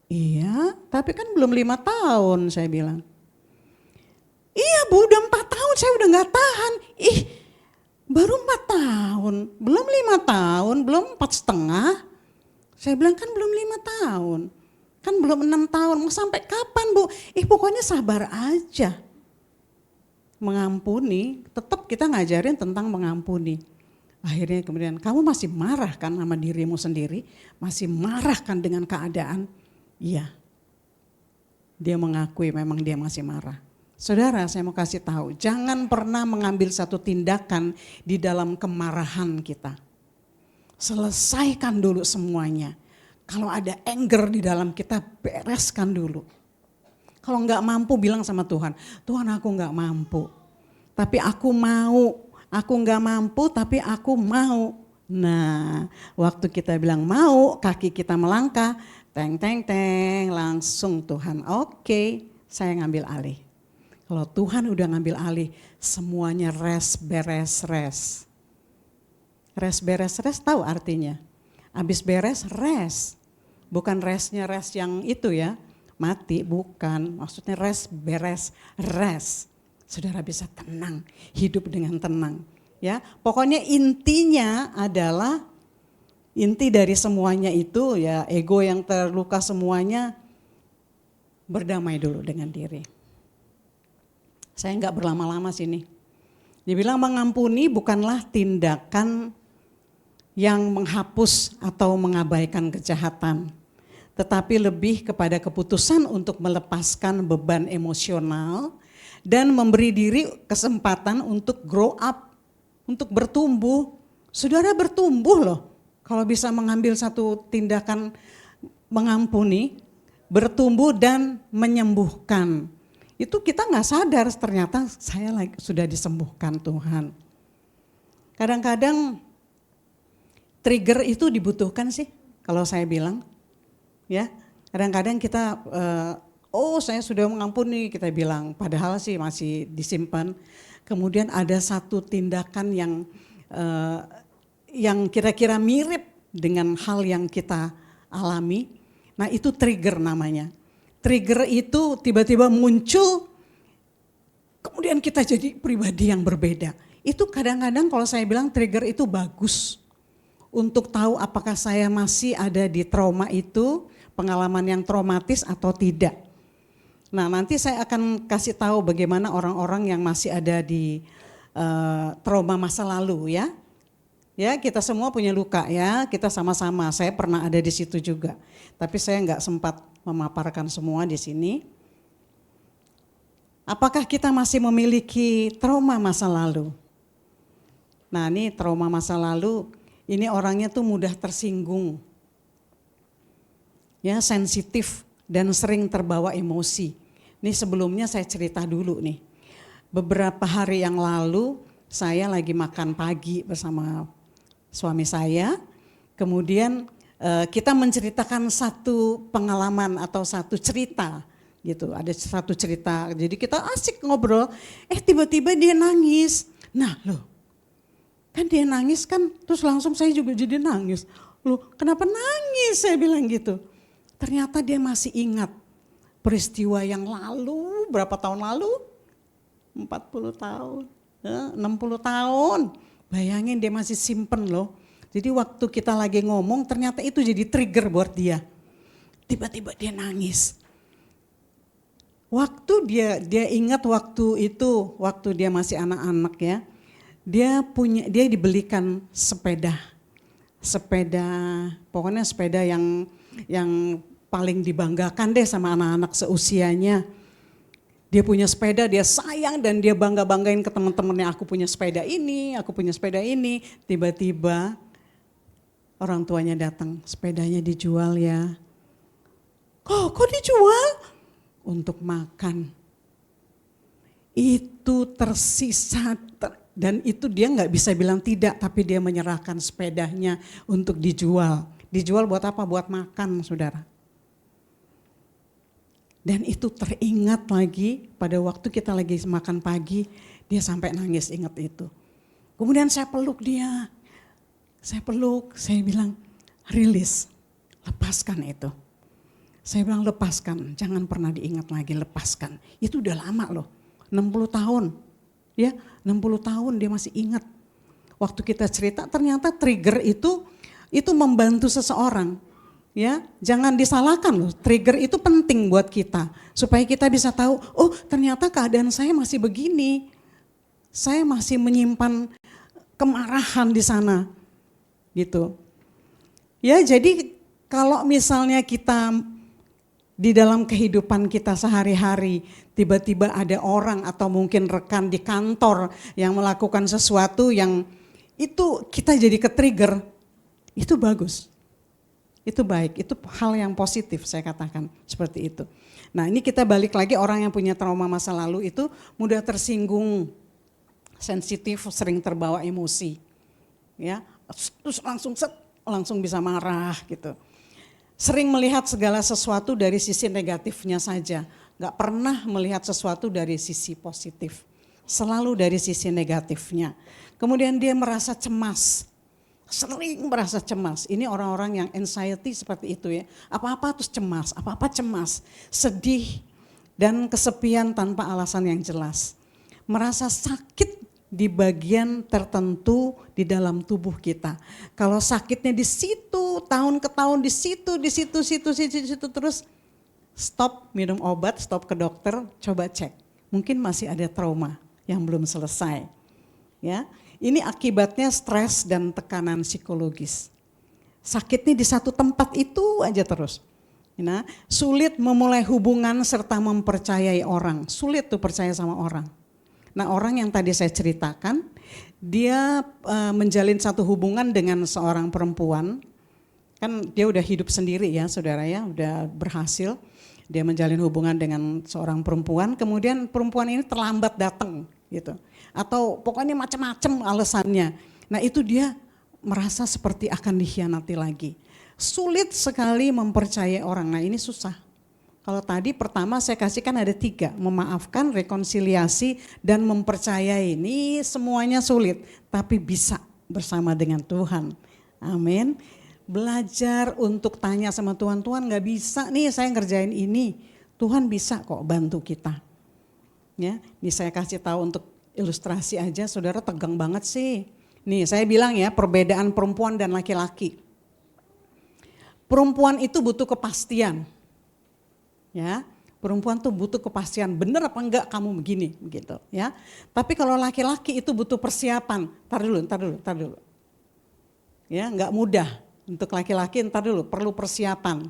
Iya, tapi kan belum 5 tahun saya bilang. Iya Bu udah 4 tahun saya udah gak tahan. Ih baru 4 tahun, belum 5 tahun, belum 4,5. Saya bilang kan belum 5 tahun, kan belum 6 tahun, mau sampai kapan Bu? Pokoknya sabar aja. Mengampuni, tetap kita ngajarin tentang mengampuni. Akhirnya kemudian kamu masih marah kan sama dirimu sendiri, masih marah kan dengan keadaan. Iya, dia mengakui memang dia masih marah. Saudara, saya mau kasih tahu, jangan pernah mengambil satu tindakan di dalam kemarahan kita. Selesaikan dulu semuanya. Kalau ada anger di dalam kita, bereskan dulu. Kalau enggak mampu bilang sama Tuhan, Tuhan aku enggak mampu, tapi aku mau. Aku enggak mampu tapi aku mau. Nah, waktu kita bilang mau, kaki kita melangkah, teng, langsung Tuhan, oke, saya ngambil alih. Kalau Tuhan udah ngambil alih, semuanya beres. Beres tahu artinya? Habis beres, rest. Bukan restnya rest yang itu ya, mati, bukan. Maksudnya beres. Saudara bisa tenang, hidup dengan tenang. Ya, pokoknya intinya adalah, inti dari semuanya itu ya, ego yang terluka semuanya, berdamai dulu dengan diri. Saya enggak berlama-lama sini. Dia bilang mengampuni bukanlah tindakan yang menghapus atau mengabaikan kejahatan, tetapi lebih kepada keputusan untuk melepaskan beban emosional dan memberi diri kesempatan untuk grow up, untuk bertumbuh. Saudara bertumbuh loh kalau bisa mengambil satu tindakan mengampuni, bertumbuh dan menyembuhkan. Itu kita gak sadar ternyata saya sudah disembuhkan Tuhan. Kadang-kadang trigger itu dibutuhkan sih kalau saya bilang. Ya, kadang-kadang kita saya sudah mengampuni kita bilang, padahal sih masih disimpan. Kemudian ada satu tindakan yang kira-kira mirip dengan hal yang kita alami. Nah itu trigger namanya. Trigger itu tiba-tiba muncul, kemudian kita jadi pribadi yang berbeda. Itu kadang-kadang kalau saya bilang trigger itu bagus untuk tahu apakah saya masih ada di trauma itu, pengalaman yang traumatis atau tidak. Nah nanti saya akan kasih tahu bagaimana orang-orang yang masih ada di trauma masa lalu ya. Ya kita semua punya luka ya, kita sama-sama, saya pernah ada di situ juga. Tapi saya enggak sempat memaparkan semua di sini. Apakah kita masih memiliki trauma masa lalu? Nah ini trauma masa lalu, ini orangnya tuh mudah tersinggung. Ya sensitif dan sering terbawa emosi. Ini sebelumnya saya cerita dulu nih. Beberapa hari yang lalu saya lagi makan pagi bersama suami saya. Kemudian kita menceritakan satu pengalaman atau satu cerita gitu. Ada satu cerita, jadi kita asik ngobrol. Tiba-tiba dia nangis. Nah loh, kan dia nangis kan, terus langsung saya juga jadi nangis. Loh kenapa nangis saya bilang gitu. Ternyata dia masih ingat peristiwa yang lalu, berapa tahun lalu? 40 tahun, 60 tahun. Bayangin dia masih simpen loh. Jadi waktu kita lagi ngomong ternyata itu jadi trigger buat dia. Tiba-tiba dia nangis. Waktu dia ingat waktu itu, waktu dia masih anak-anak ya. Dia dibelikan sepeda sepeda, pokoknya sepeda yang paling dibanggakan deh sama anak-anak seusianya. Dia punya sepeda, dia sayang dan dia bangga-banggain ke teman-temannya, aku punya sepeda ini, aku punya sepeda ini. Tiba-tiba orang tuanya datang, sepedanya dijual ya. Kok dijual? Untuk makan. Itu tersisa dan itu dia nggak bisa bilang tidak, tapi dia menyerahkan sepedanya untuk dijual. Dijual buat apa? Buat makan, saudara. Dan itu teringat lagi pada waktu kita lagi makan pagi, dia sampai nangis ingat itu. Kemudian saya peluk dia, saya bilang rilis, lepaskan itu. Saya bilang lepaskan, jangan pernah diingat lagi, lepaskan. Itu udah lama loh, 60 tahun. Ya, 60 tahun dia masih ingat. Waktu kita cerita ternyata trigger itu membantu seseorang. Ya, jangan disalahkan loh. Trigger itu penting buat kita supaya kita bisa tahu, oh ternyata keadaan saya masih begini. Saya masih menyimpan kemarahan di sana. Gitu. Ya, jadi kalau misalnya kita di dalam kehidupan kita sehari-hari tiba-tiba ada orang atau mungkin rekan di kantor yang melakukan sesuatu yang itu kita jadi ke-trigger, itu bagus. Itu baik, itu hal yang positif saya katakan seperti itu. Nah ini kita balik lagi, orang yang punya trauma masa lalu itu mudah tersinggung, sensitif, sering terbawa emosi. Ya, terus langsung bisa marah gitu. Sering melihat segala sesuatu dari sisi negatifnya saja, gak pernah melihat sesuatu dari sisi positif. Selalu dari sisi negatifnya. Kemudian dia merasa cemas. Sering merasa cemas. Ini orang-orang yang anxiety seperti itu ya. Apa-apa terus cemas, apa-apa cemas. Sedih dan kesepian tanpa alasan yang jelas. Merasa sakit di bagian tertentu di dalam tubuh kita. Kalau sakitnya di situ, tahun ke tahun di situ terus stop minum obat, stop ke dokter, coba cek. Mungkin masih ada trauma yang belum selesai. Ya. Ini akibatnya stres dan tekanan psikologis. Sakitnya di satu tempat itu aja terus. Nah, sulit memulai hubungan serta mempercayai orang. Sulit tuh percaya sama orang. Nah, orang yang tadi saya ceritakan, dia menjalin satu hubungan dengan seorang perempuan. Kan dia udah hidup sendiri ya saudara ya, udah berhasil. Dia menjalin hubungan dengan seorang perempuan, kemudian perempuan ini terlambat datang gitu. Atau pokoknya macam-macam alasannya. Nah itu dia merasa seperti akan dikhianati lagi. Sulit sekali mempercayai orang, nah ini susah. Kalau tadi pertama saya kasihkan ada 3, memaafkan, rekonsiliasi, dan mempercayai. Ini semuanya sulit, tapi bisa bersama dengan Tuhan. Amin. Belajar untuk tanya sama Tuhan, Tuhan gak bisa nih saya ngerjain ini. Tuhan bisa kok bantu kita. Ya, ini saya kasih tahu untuk ilustrasi aja, saudara tegang banget sih. Nih saya bilang ya, perbedaan perempuan dan laki-laki. Perempuan itu butuh kepastian. Ya, perempuan tuh butuh kepastian, bener apa enggak kamu begini begitu ya. Tapi kalau laki-laki itu butuh persiapan. Tar dulu. Ya, enggak mudah untuk laki-laki, ntar dulu perlu persiapan.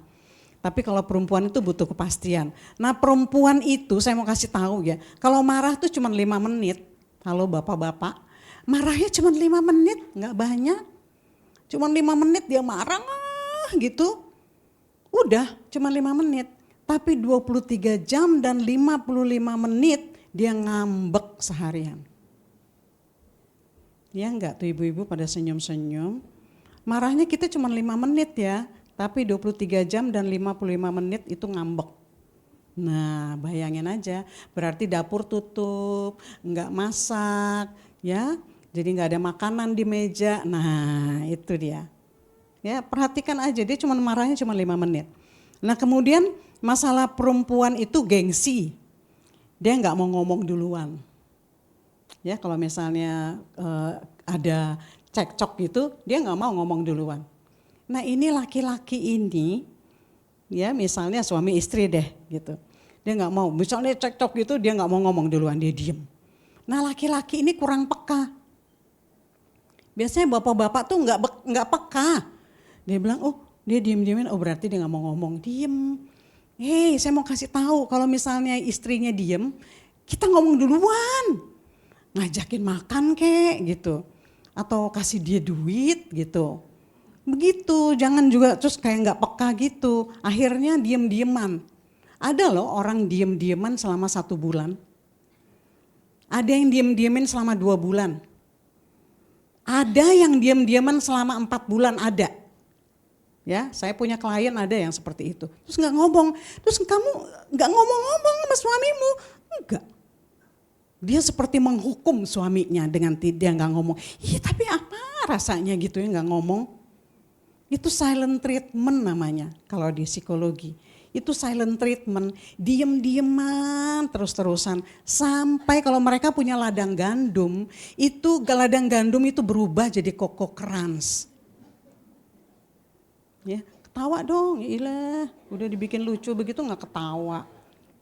Tapi kalau perempuan itu butuh kepastian. Nah, perempuan itu saya mau kasih tahu ya, kalau marah tuh cuma 5 menit. Halo bapak-bapak, marahnya cuma 5 menit, enggak banyak. Cuma 5 menit dia marah gitu. Udah, cuma 5 menit. Tapi 23 jam dan 55 menit dia ngambek seharian. Ya enggak tuh ibu-ibu pada senyum-senyum. Marahnya kita cuma 5 menit ya, tapi 23 jam dan 55 menit itu ngambek. Nah bayangin aja, berarti dapur tutup, enggak masak ya, jadi enggak ada makanan di meja. Nah itu dia. Ya perhatikan aja, dia cuma marahnya cuma 5 menit. Nah kemudian masalah perempuan itu gengsi, dia enggak mau ngomong duluan. Ya kalau misalnya ada cekcok gitu, dia enggak mau ngomong duluan. Nah ini laki-laki ini, ya misalnya suami istri deh gitu. Dia nggak mau, misalnya cekcok gitu dia nggak mau ngomong duluan, dia diem. Nah laki-laki ini kurang peka. Biasanya bapak-bapak tuh nggak peka. Dia bilang, oh dia diem-diemin, oh berarti dia nggak mau ngomong, diem. Hei, saya mau kasih tahu kalau misalnya istrinya diem, kita ngomong duluan, ngajakin makan kek gitu, atau kasih dia duit gitu. Begitu, jangan juga terus kayak nggak peka gitu. Akhirnya diem-dieman. Ada loh orang diem-dieman selama 1 bulan. Ada yang diem-diemin selama 2 bulan. Ada yang diem-dieman selama 4 bulan, ada. Ya, saya punya klien ada yang seperti itu. Terus nggak ngomong, terus kamu nggak ngomong-ngomong sama suamimu? Enggak. Dia seperti menghukum suaminya dengan dia nggak ngomong. Iya tapi apa rasanya gitu ya nggak ngomong? Itu silent treatment namanya kalau di psikologi. Itu silent treatment, diem-dieman terus-terusan. Sampai kalau mereka punya ladang gandum, itu ladang gandum itu berubah jadi koko crunch. Ya, ketawa dong, ilah udah dibikin lucu begitu nggak ketawa.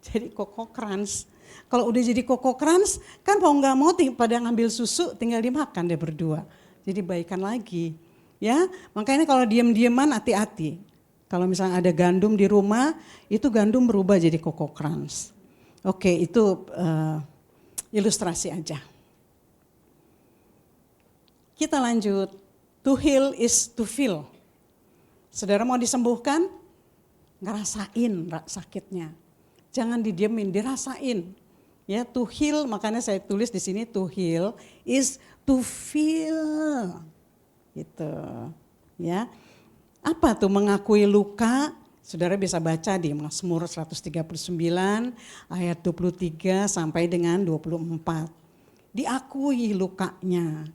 Jadi koko crunch. Kalau udah jadi koko crunch, kan mau nggak mau pada ngambil susu tinggal dimakan deh berdua. Jadi baikan lagi. Ya, makanya kalau diem-dieman hati-hati. Kalau misalnya ada gandum di rumah, itu gandum berubah jadi koko crunch. Oke, itu ilustrasi aja. Kita lanjut. To heal is to feel. Saudara mau disembuhkan? Ngerasain sakitnya. Jangan didiemin, dirasain. Ya, to heal, makanya saya tulis di sini to heal is to feel. Gitu. Ya. Apa tuh mengakui luka? Saudara bisa baca di Mazmur 139 ayat 23 sampai dengan 24. Diakui lukanya.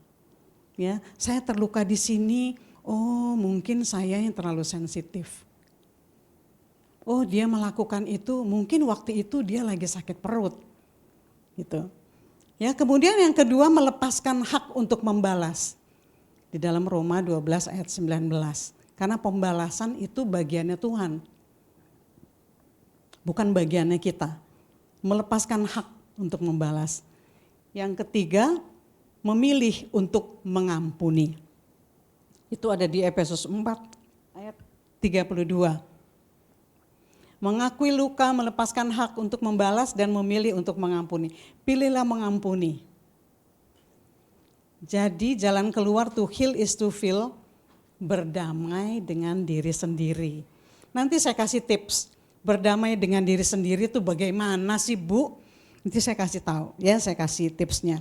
Ya, saya terluka di sini. Oh, mungkin saya yang terlalu sensitif. Oh, dia melakukan itu, mungkin waktu itu dia lagi sakit perut. Gitu. Ya, kemudian yang kedua melepaskan hak untuk membalas. Di dalam Roma 12 ayat 19. Karena pembalasan itu bagiannya Tuhan. Bukan bagiannya kita. Melepaskan hak untuk membalas. Yang ketiga, memilih untuk mengampuni. Itu ada di Efesus 4 ayat 32. Mengakui luka, melepaskan hak untuk membalas dan memilih untuk mengampuni. Pilihlah mengampuni. Jadi jalan keluar to heal is to feel, berdamai dengan diri sendiri. Nanti saya kasih tips, berdamai dengan diri sendiri itu bagaimana sih Bu? Nanti saya kasih tahu, ya saya kasih tipsnya.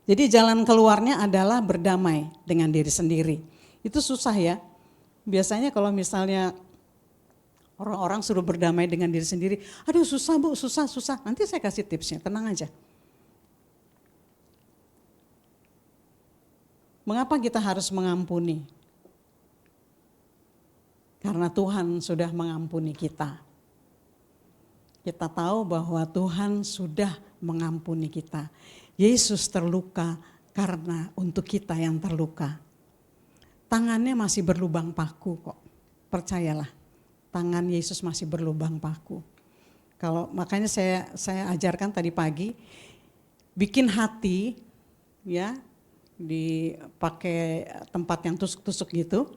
Jadi jalan keluarnya adalah berdamai dengan diri sendiri. Itu susah ya, biasanya kalau misalnya orang-orang suruh berdamai dengan diri sendiri, aduh susah Bu, susah. Nanti saya kasih tipsnya, tenang aja. Mengapa kita harus mengampuni? Karena Tuhan sudah mengampuni kita. Kita tahu bahwa Tuhan sudah mengampuni kita. Yesus terluka karena untuk kita yang terluka. Tangannya masih berlubang paku kok. Percayalah, tangan Yesus masih berlubang paku. Kalau makanya saya ajarkan tadi pagi, bikin hati ya, dipakai tempat yang tusuk-tusuk gitu.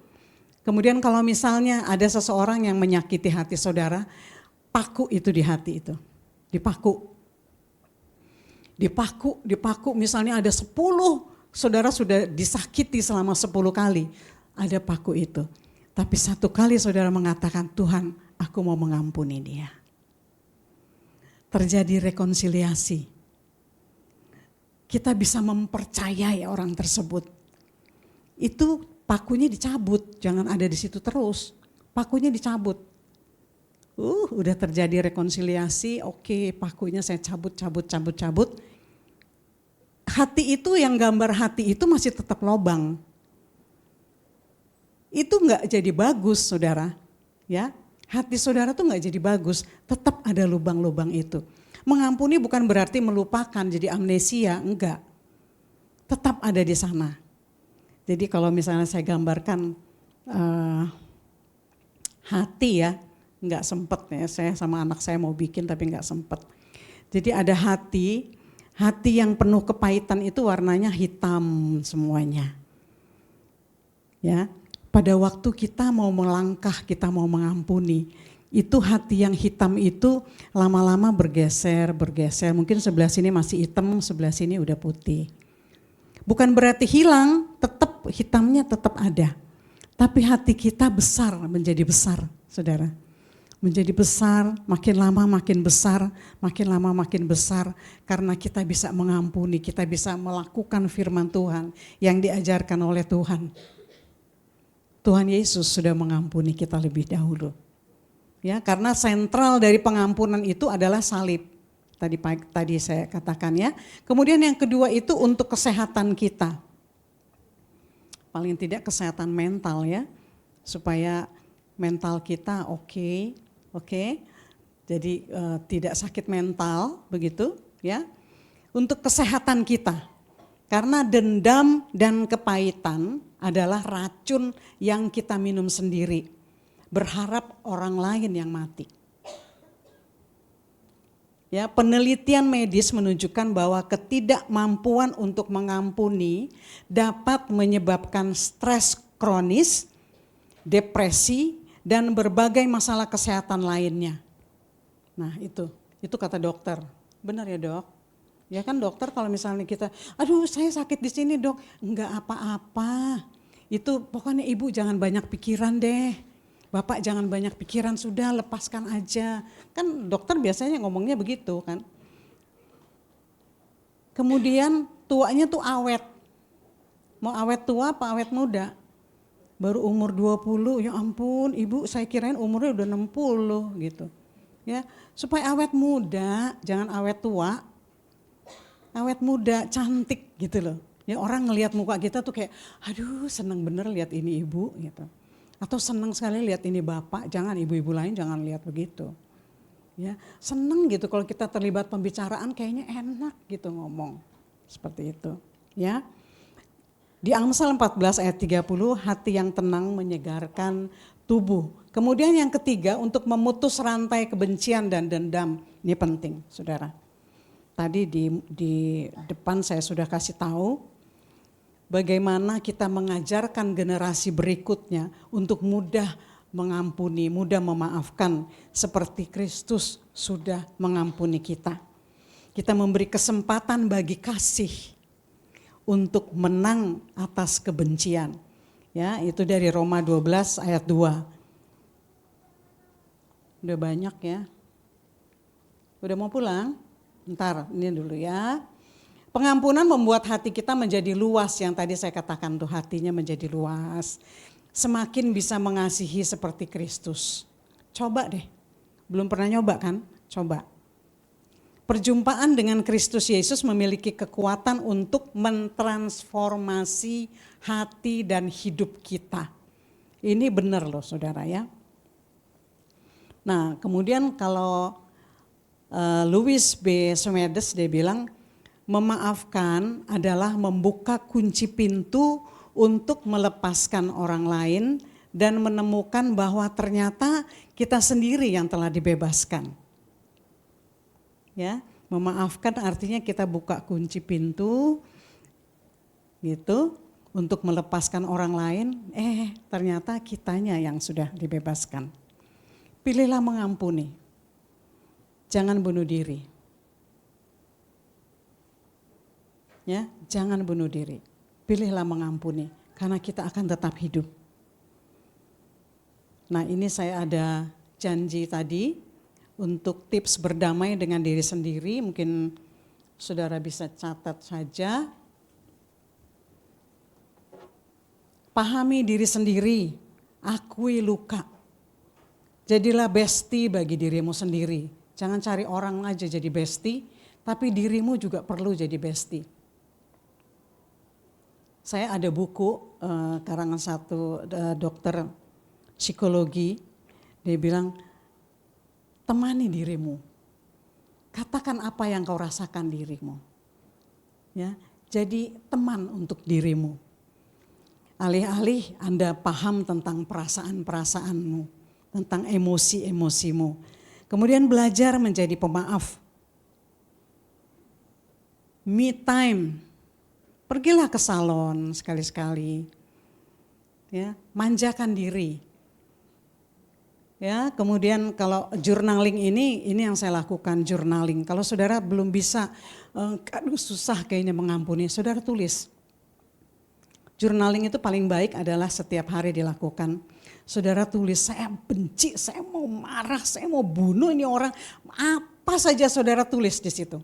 Kemudian kalau misalnya ada seseorang yang menyakiti hati saudara, paku itu di hati itu, dipaku. Dipaku misalnya ada 10, saudara sudah disakiti selama 10 kali, ada paku itu. Tapi 1 kali saudara mengatakan, Tuhan aku mau mengampuni dia. Terjadi rekonsiliasi. Kita bisa mempercayai orang tersebut. Itu pakunya dicabut, jangan ada di situ terus. Pakunya dicabut. Udah terjadi rekonsiliasi, oke, pakunya saya cabut. Hati itu yang gambar hati itu masih tetap lobang. Itu enggak jadi bagus saudara. Ya, hati saudara tuh enggak jadi bagus, tetap ada lubang-lubang itu. Mengampuni bukan berarti melupakan jadi amnesia, enggak. Tetap ada di sana. Jadi kalau misalnya saya gambarkan hati ya, enggak sempet ya, saya sama anak saya mau bikin tapi enggak sempet. Jadi ada hati Hati yang penuh kepahitan itu warnanya hitam semuanya. Ya, pada waktu kita mau melangkah, kita mau mengampuni, itu hati yang hitam itu lama-lama bergeser. Mungkin sebelah sini masih hitam, sebelah sini udah putih. Bukan berarti hilang, tetap hitamnya tetap ada. Tapi hati kita besar, menjadi besar, saudara. Menjadi besar, makin lama makin besar, makin lama makin besar. Karena kita bisa mengampuni, kita bisa melakukan firman Tuhan yang diajarkan oleh Tuhan. Tuhan Yesus sudah mengampuni kita lebih dahulu. Ya, karena sentral dari pengampunan itu adalah salib. Tadi saya katakan ya. Kemudian yang kedua itu untuk kesehatan kita. Paling tidak kesehatan mental ya. Supaya mental kita oke. Jadi tidak sakit mental begitu ya. Untuk kesehatan kita. Karena dendam dan kepahitan adalah racun yang kita minum sendiri. Berharap orang lain yang mati. Ya, penelitian medis menunjukkan bahwa ketidakmampuan untuk mengampuni dapat menyebabkan stres kronis, depresi, dan berbagai masalah kesehatan lainnya. Nah itu kata dokter. Benar ya dok? Ya kan dokter kalau misalnya kita, aduh saya sakit di sini dok, enggak apa-apa. Itu pokoknya ibu jangan banyak pikiran deh. Bapak jangan banyak pikiran, sudah lepaskan aja. Kan dokter biasanya ngomongnya begitu kan. Kemudian tuanya tuh awet. Mau awet tua apa awet muda? Baru umur 20, ya ampun ibu saya kirain umurnya udah 60 gitu. Ya, supaya awet muda, jangan awet tua. Awet muda, cantik gitu loh. Ya orang ngelihat muka kita tuh kayak, aduh seneng bener lihat ini ibu gitu. Atau senang sekali lihat ini bapak, jangan ibu-ibu lain jangan lihat begitu. Ya, senang gitu kalau kita terlibat pembicaraan kayaknya enak gitu ngomong. Seperti itu, ya. Di Amsal 14 ayat 30, hati yang tenang menyegarkan tubuh. Kemudian yang ketiga untuk memutus rantai kebencian dan dendam. Ini penting, Saudara. Tadi di depan saya sudah kasih tahu bagaimana kita mengajarkan generasi berikutnya untuk mudah mengampuni, mudah memaafkan seperti Kristus sudah mengampuni kita. Kita memberi kesempatan bagi kasih untuk menang atas kebencian. Ya, itu dari Roma 12 ayat 2. Udah banyak ya. Udah mau pulang? Ntar ini dulu ya. Pengampunan membuat hati kita menjadi luas, yang tadi saya katakan tuh hatinya menjadi luas. Semakin bisa mengasihi seperti Kristus. Coba deh, belum pernah nyoba kan? Coba. Perjumpaan dengan Kristus Yesus memiliki kekuatan untuk mentransformasi hati dan hidup kita. Ini benar loh saudara ya. Nah kemudian kalau Louis B. Smedes dia bilang, memaafkan adalah membuka kunci pintu untuk melepaskan orang lain dan menemukan bahwa ternyata kita sendiri yang telah dibebaskan. Ya, memaafkan artinya kita buka kunci pintu gitu untuk melepaskan orang lain, ternyata kitanya yang sudah dibebaskan. Pilihlah mengampuni. Jangan bunuh diri. Ya, jangan bunuh diri. Pilihlah mengampuni karena kita akan tetap hidup. Nah, ini saya ada janji tadi untuk tips berdamai dengan diri sendiri, mungkin saudara bisa catat saja. Pahami diri sendiri, akui luka. Jadilah bestie bagi dirimu sendiri. Jangan cari orang aja jadi bestie, tapi dirimu juga perlu jadi bestie. Saya ada buku karangan satu dokter psikologi, dia bilang temani dirimu, katakan apa yang kau rasakan dirimu, ya jadi teman untuk dirimu. Alih-alih Anda paham tentang perasaan-perasaanmu, tentang emosi-emosimu, kemudian belajar menjadi pemaaf. me time. Pergilah ke salon sekali-sekali. Ya, manjakan diri. Ya, kemudian kalau journaling ini yang saya lakukan, journaling. Kalau saudara belum bisa, aduh susah kayaknya mengampuni, saudara tulis. Journaling itu paling baik adalah setiap hari dilakukan. Saudara tulis, saya benci, saya mau marah, saya mau bunuh ini orang. Apa saja saudara tulis di situ.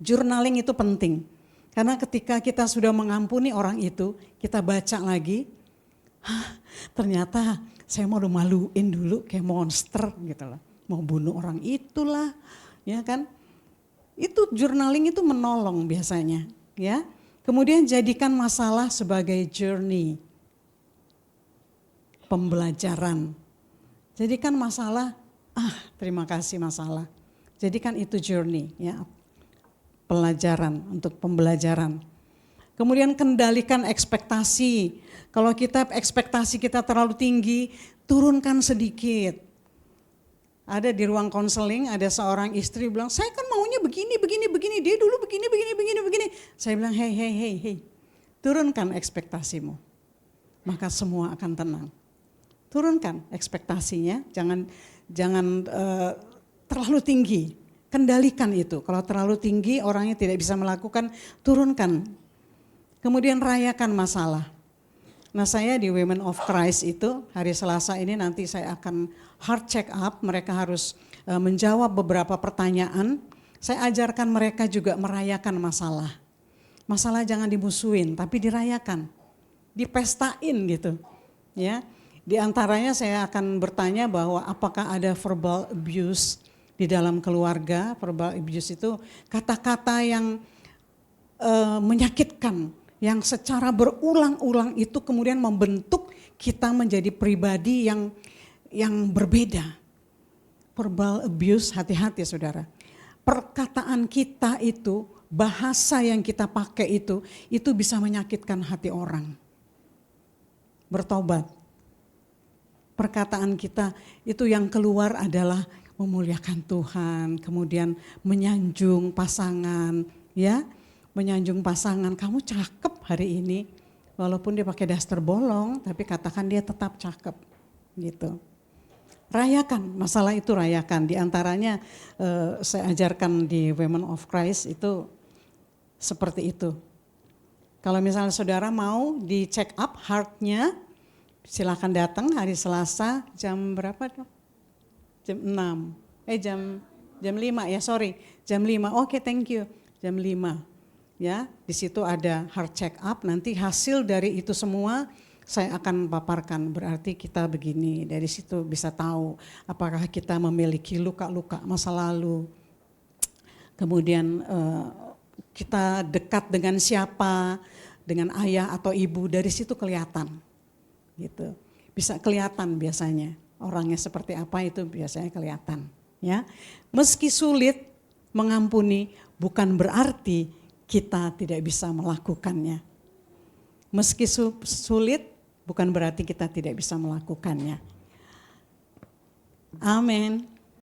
Journaling itu penting. Karena ketika kita sudah mengampuni orang itu, kita baca lagi, ternyata saya mau maluin dulu kayak monster gitu loh. Mau bunuh orang itulah, ya kan. Itu journaling itu menolong biasanya, ya. Kemudian jadikan masalah sebagai journey, pembelajaran. Jadikan masalah, terima kasih masalah. Jadikan itu journey, ya, pelajaran untuk pembelajaran. Kemudian kendalikan ekspektasi. Kalau ekspektasi kita terlalu tinggi, turunkan sedikit. Ada di ruang konseling, ada seorang istri bilang, saya kan maunya begini, dia dulu begini. Saya bilang, hei, turunkan ekspektasimu. Maka semua akan tenang. Turunkan ekspektasinya, jangan terlalu tinggi. Kendalikan itu, kalau terlalu tinggi orangnya tidak bisa melakukan, turunkan. Kemudian rayakan masalah. Nah saya di Women of Christ itu hari Selasa ini nanti saya akan heart check up, mereka harus menjawab beberapa pertanyaan. Saya ajarkan mereka juga merayakan masalah. Masalah jangan dimusuhin tapi dirayakan, dipestain gitu. Ya, di antaranya saya akan bertanya bahwa apakah ada verbal abuse di dalam keluarga. Verbal abuse itu kata-kata yang menyakitkan, yang secara berulang-ulang itu kemudian membentuk kita menjadi pribadi yang berbeda. Verbal abuse, hati-hati saudara. Perkataan kita itu, bahasa yang kita pakai itu bisa menyakitkan hati orang. Bertobat. Perkataan kita itu yang keluar adalah memuliakan Tuhan, kemudian menyanjung pasangan, ya. Menyanjung pasangan, kamu cakep hari ini. Walaupun dia pakai daster bolong, tapi katakan dia tetap cakep. Gitu. Rayakan, masalah itu rayakan. Di antaranya saya ajarkan di Women of Christ itu seperti itu. Kalau misalnya saudara mau di check up heart-nya, silakan datang hari Selasa jam berapa dong? Jam 6, jam 5 ya, sorry. Jam 5, oke, thank you. Jam 5. Ya, di situ ada heart check up, nanti hasil dari itu semua saya akan paparkan, berarti kita begini, dari situ bisa tahu apakah kita memiliki luka-luka masa lalu, kemudian kita dekat dengan siapa, dengan ayah atau ibu, dari situ kelihatan, gitu. Bisa kelihatan biasanya, orangnya seperti apa itu biasanya kelihatan. Ya, meski sulit mengampuni bukan berarti kita tidak bisa melakukannya. Meski sulit, bukan berarti kita tidak bisa melakukannya. Amin.